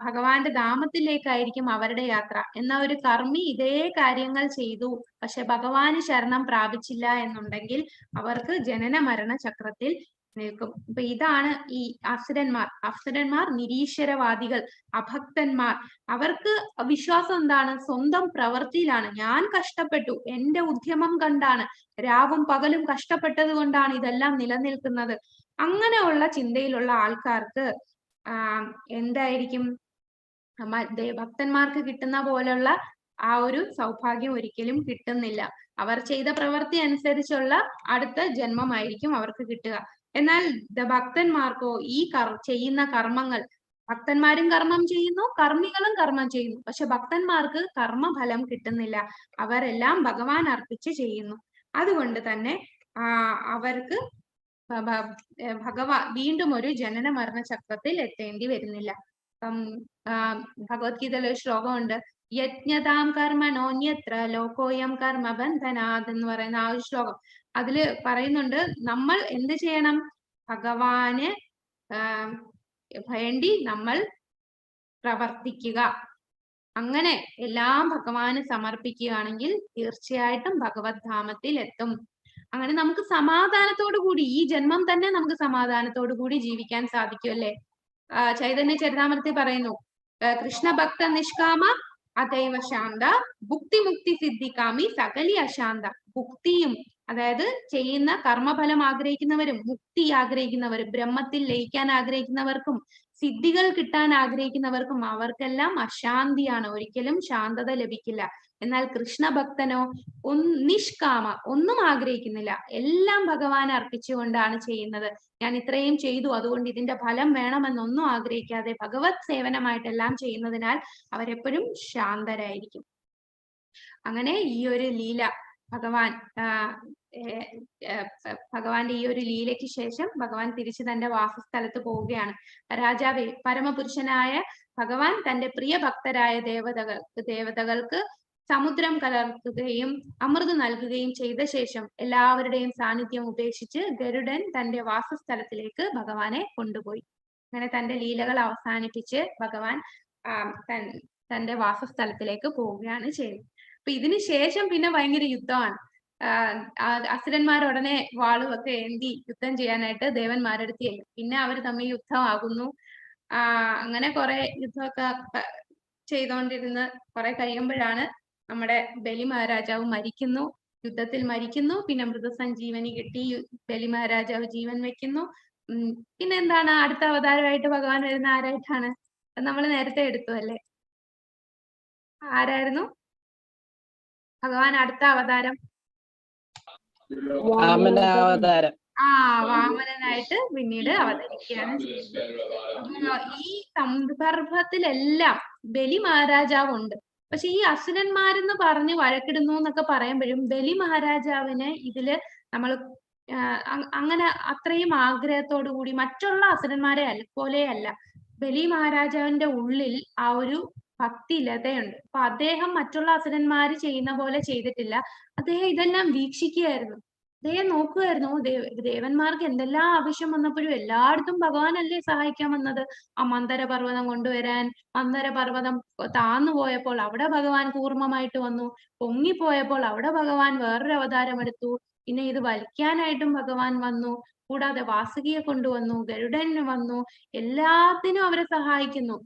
ഭഗവാന്റെ ധാമത്തിലേക്കായിരിക്കും അവരുടെ യാത്ര. എന്നാൽ ഒരു കർമ്മി ഇതേ കാര്യങ്ങൾ ചെയ്തു പക്ഷെ ഭഗവാന് ശരണം പ്രാപിച്ചില്ല എന്നുണ്ടെങ്കിൽ അവർക്ക് ജനന മരണ ചക്രത്തിൽ നിൽക്കും. അപ്പൊ ഇതാണ് ഈ അസുരന്മാർ നിരീശ്വരവാദികൾ, അഭക്തന്മാർ. അവർക്ക് വിശ്വാസം എന്താണ്? സ്വന്തം പ്രവൃത്തിയിലാണ്. ഞാൻ കഷ്ടപ്പെട്ടു, എന്റെ ഉദ്യമം കണ്ടാണ്, രാവും പകലും കഷ്ടപ്പെട്ടത് കൊണ്ടാണ് ഇതെല്ലാം നിലനിൽക്കുന്നത്. അങ്ങനെയുള്ള ചിന്തയിലുള്ള ആൾക്കാർക്ക് എന്തായിരിക്കും? ഭക്തന്മാർക്ക് കിട്ടുന്ന പോലുള്ള ആ ഒരു സൗഭാഗ്യം ഒരിക്കലും കിട്ടുന്നില്ല. അവർ ചെയ്ത പ്രവൃത്തി അനുസരിച്ചുള്ള അടുത്ത ജന്മമായിരിക്കും അവർക്ക് കിട്ടുക. എന്നാൽ ഭക്തന്മാർക്കോ ഈ ചെയ്യുന്ന കർമ്മങ്ങൾ, ഭക്തന്മാരും കർമ്മം ചെയ്യുന്നു, കർമ്മികളും കർമ്മം ചെയ്യുന്നു, പക്ഷെ ഭക്തന്മാർക്ക് കർമ്മഫലം കിട്ടുന്നില്ല. അവരെല്ലാം ഭഗവാൻ അർപ്പിച്ച് ചെയ്യുന്നു. അതുകൊണ്ട് തന്നെ അവർക്ക് വീണ്ടും ഒരു ജനന മരണ ചക്രത്തിൽ എത്തേണ്ടി വരുന്നില്ല. ഭഗവത്ഗീതയിൽ ഒരു ശ്ലോകമുണ്ട്, യജ്ഞതാം കർമ്മണോന്യത്ര ലോകോയം കർമ്മബന്ധനാത് എന്ന് പറയുന്ന ആ ഒരു ശ്ലോകം. അതില് പറയുന്നുണ്ട് നമ്മൾ എന്ത് ചെയ്യണം? ഭഗവാന് വേണ്ടി നമ്മൾ പ്രവർത്തിക്കുക. അങ്ങനെ എല്ലാം ഭഗവാന് സമർപ്പിക്കുകയാണെങ്കിൽ തീർച്ചയായിട്ടും ഭഗവത് ധാമത്തിൽ എത്തും. അങ്ങനെ നമുക്ക് സമാധാനത്തോടു കൂടി ഈ ജന്മം തന്നെ നമുക്ക് സമാധാനത്തോടു കൂടി ജീവിക്കാൻ സാധിക്കും അല്ലെ? ചൈതന്യ ചരിതാമൃതത്തിൽ പറയുന്നു, കൃഷ്ണഭക്ത നിഷ്കാമ അതൈവ ശാന്ത ഭുക്തി മുക്തി സിദ്ധിക്കാമി സകലി അശാന്ത. ഭുക്തിയും അതായത് ചെയ്യുന്ന കർമ്മഫലം ആഗ്രഹിക്കുന്നവരും മുക്തി ആഗ്രഹിക്കുന്നവരും ബ്രഹ്മത്തിൽ ലയിക്കാൻ ആഗ്രഹിക്കുന്നവർക്കും സിദ്ധികൾ കിട്ടാൻ ആഗ്രഹിക്കുന്നവർക്കും അവർക്കെല്ലാം അശാന്തിയാണ്, ഒരിക്കലും ശാന്തത ലഭിക്കില്ല. എന്നാൽ കൃഷ്ണഭക്തനോ നിഷ്കാമ, ഒന്നും ആഗ്രഹിക്കുന്നില്ല, എല്ലാം ഭഗവാൻ അർപ്പിച്ചുകൊണ്ടാണ് ചെയ്യുന്നത്. ഞാൻ ഇത്രയും ചെയ്തു അതുകൊണ്ട് ഇതിന്റെ ഫലം വേണമെന്നൊന്നും ആഗ്രഹിക്കാതെ ഭഗവത് സേവനമായിട്ടെല്ലാം ചെയ്യുന്നതിനാൽ അവരെപ്പോഴും ശാന്തരായിരിക്കും. അങ്ങനെ ഈ ഒരു ലീല ഭഗവാന്റെ ഈ ഒരു ലീലയ്ക്ക് ശേഷം ഭഗവാൻ തിരിച്ച് തന്റെ വാസസ്ഥലത്ത് പോവുകയാണ്. രാജാവേ, പരമപുരുഷനായ ഭഗവാൻ തന്റെ പ്രിയ ഭക്തരായ ദേവതകൾക്ക് സമുദ്രം കലർത്തുകയും അമൃത് നൽകുകയും ചെയ്ത ശേഷം എല്ലാവരുടെയും സാന്നിധ്യം ഉപേക്ഷിച്ച് ഗരുഡൻ തന്റെ വാസസ്ഥലത്തിലേക്ക് ഭഗവാനെ കൊണ്ടുപോയി. അങ്ങനെ തന്റെ ലീലകൾ അവസാനിപ്പിച്ച് ഭഗവാൻ തന്റെ വാസസ്ഥലത്തിലേക്ക് പോവുകയാണ് ചെയ്യുന്നത്. അപ്പൊ ഇതിന് ശേഷം പിന്നെ ഭയങ്കര യുദ്ധമാണ്. അസുരന്മാർ ഉടനെ വാളുമൊക്കെ ഏന്തി യുദ്ധം ചെയ്യാനായിട്ട് ദേവന്മാരടുത്ത് ചെയ്യും. പിന്നെ അവർ തമ്മിൽ യുദ്ധമാകുന്നു. അങ്ങനെ കുറെ യുദ്ധമൊക്കെ ചെയ്തുകൊണ്ടിരുന്ന് കുറെ കഴിയുമ്പോഴാണ് നമ്മുടെ ബലി മഹാരാജാവ് മരിക്കുന്നു. യുദ്ധത്തിൽ മരിക്കുന്നു. പിന്നെ മൃതസഞ്ജീവനി കിട്ടി ബലി മഹാരാജാവ് ജീവൻ വെക്കുന്നു. പിന്നെ എന്താണ് അടുത്ത അവതാരമായിട്ട് ഭഗവാൻ വരുന്ന ആരായിട്ടാണ്? നമ്മൾ നേരത്തെ എടുത്തു അല്ലേ? ആരായിരുന്നു ഭഗവാൻ അടുത്ത അവതാരം? വാമനാവതാരം. വാമനനായിട്ട് പിന്നീട് അവതരിക്കുകയാണ് ചെയ്യുന്നത്. ഈ സന്ദർഭത്തിലെല്ലാം ബലി മഹാരാജാവ് ഉണ്ട്. പക്ഷെ ഈ അസുരന്മാരെന്ന് പറഞ്ഞ് വഴക്കിടുന്നു എന്നൊക്കെ പറയുമ്പോഴും ബലി മഹാരാജാവിന് ഇതില് നമ്മൾ അങ്ങനെ അത്രയും ആഗ്രഹത്തോടു കൂടി മറ്റുള്ള അസുരന്മാരെ പോലെയല്ല, ബലി മഹാരാജാവിന്റെ ഉള്ളിൽ ആ ഒരു ഭക്തിലതയുണ്ട്. അപ്പൊ അദ്ദേഹം മറ്റുള്ള അസുരന്മാര് ചെയ്യുന്ന പോലെ ചെയ്തിട്ടില്ല. അദ്ദേഹം ഇതെല്ലാം വീക്ഷിക്കുകയായിരുന്നു. അദ്ദേഹം നോക്കുമായിരുന്നു ദേവന്മാർക്ക് എന്തെല്ലാം ആവശ്യം വന്നപ്പോഴും എല്ലായിടത്തും ഭഗവാനല്ലേ സഹായിക്കാൻ വന്നത്. ആ മന്ദര പർവ്വതം കൊണ്ടുവരാൻ, മന്ദര പർവ്വതം താന്നു പോയപ്പോൾ അവിടെ ഭഗവാൻ കൂർമ്മമായിട്ട് വന്നു. പൊങ്ങിപ്പോയപ്പോൾ അവിടെ ഭഗവാൻ വേറൊരു അവതാരം എടുത്തു. പിന്നെ ഇത് വലിക്കാനായിട്ടും ഭഗവാൻ വന്നു. കൂടാതെ വാസുകിയെ കൊണ്ടുവന്നു, ഗരുഡൻ വന്നു, എല്ലാത്തിനും അവരെ സഹായിക്കുന്നു.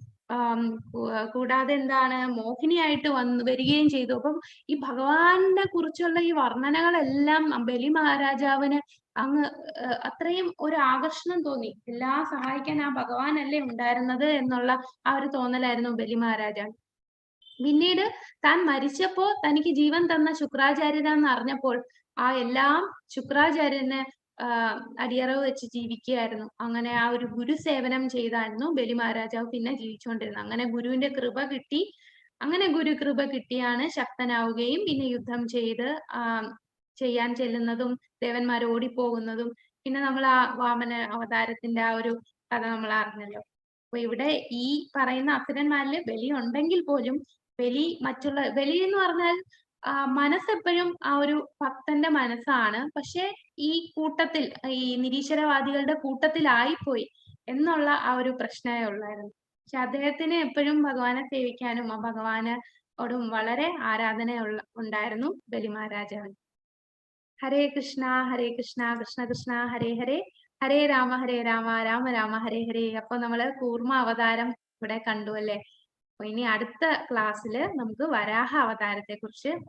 കൂടാതെ എന്താണ് മോഹിനിയായിട്ട് വരികയും ചെയ്തു. അപ്പം ഈ ഭഗവാനെ കുറിച്ചുള്ള ഈ വർണ്ണനകളെല്ലാം ബലി മഹാരാജാവിന് അങ്ങ് അത്രയും ഒരു ആകർഷണം തോന്നി. എല്ലാം സഹായിക്കാൻ ആ ഭഗവാനല്ലേ ഉണ്ടായിരുന്നത് എന്നുള്ള ആ ഒരു തോന്നലായിരുന്നു ബലി മഹാരാജാവ്. പിന്നീട് താൻ മരിച്ചപ്പോ തനിക്ക് ജീവൻ തന്ന ശുക്രാചാര്യനാന്ന് അറിഞ്ഞപ്പോൾ ആ എല്ലാം ശുക്രാചാര്യന് അടിയറവ് വെച്ച് ജീവിക്കുകയായിരുന്നു. അങ്ങനെ ആ ഒരു ഗുരു സേവനം ചെയ്തായിരുന്നു ബലി മഹാരാജാവ് പിന്നെ ജീവിച്ചുകൊണ്ടിരുന്നത്. അങ്ങനെ ഗുരുവിന്റെ കൃപ കിട്ടി. അങ്ങനെ ഗുരു കൃപ കിട്ടിയാണ് ശക്തനാവുകയും പിന്നെ യുദ്ധം ചെയ്യാൻ ചെല്ലുന്നതും ദേവന്മാർ ഓടിപ്പോകുന്നതും പിന്നെ നമ്മൾ ആ വാമന അവതാരത്തിന്റെ ആ ഒരു കഥ നമ്മൾ അറിഞ്ഞല്ലോ. അപ്പൊ ഇവിടെ ഈ പറയുന്ന അസുരന്മാരില് ബലി ഉണ്ടെങ്കിൽ പോലും ബലി എന്ന് പറഞ്ഞാൽ മനസ്സെപ്പോഴും ആ ഒരു ഭക്തന്റെ മനസ്സാണ്. പക്ഷെ ഈ കൂട്ടത്തിൽ ഈ നിരീശ്വരവാദികളുടെ കൂട്ടത്തിലായിപ്പോയി എന്നുള്ള ആ ഒരു പ്രശ്നമേ ഉള്ളായിരുന്നു. പക്ഷെ അദ്ദേഹത്തിന് എപ്പോഴും ഭഗവാനെ സേവിക്കാനും ആ ഭഗവാനോടും വളരെ ആരാധന ഉണ്ടായിരുന്നു ബലി മഹാരാജാവിന്. ഹരേ കൃഷ്ണ കൃഷ്ണ കൃഷ്ണ ഹരേ ഹരേ, ഹരേ രാമ രാമ രാമ ഹരേ ഹരേ. അപ്പൊ നമ്മള് കൂർമ്മ അവതാരം ഇവിടെ കണ്ടു അല്ലെ. അപ്പൊ ഇനി അടുത്ത ക്ലാസ്സിൽ നമുക്ക് വരാഹ അവതാരത്തെ കുറിച്ച്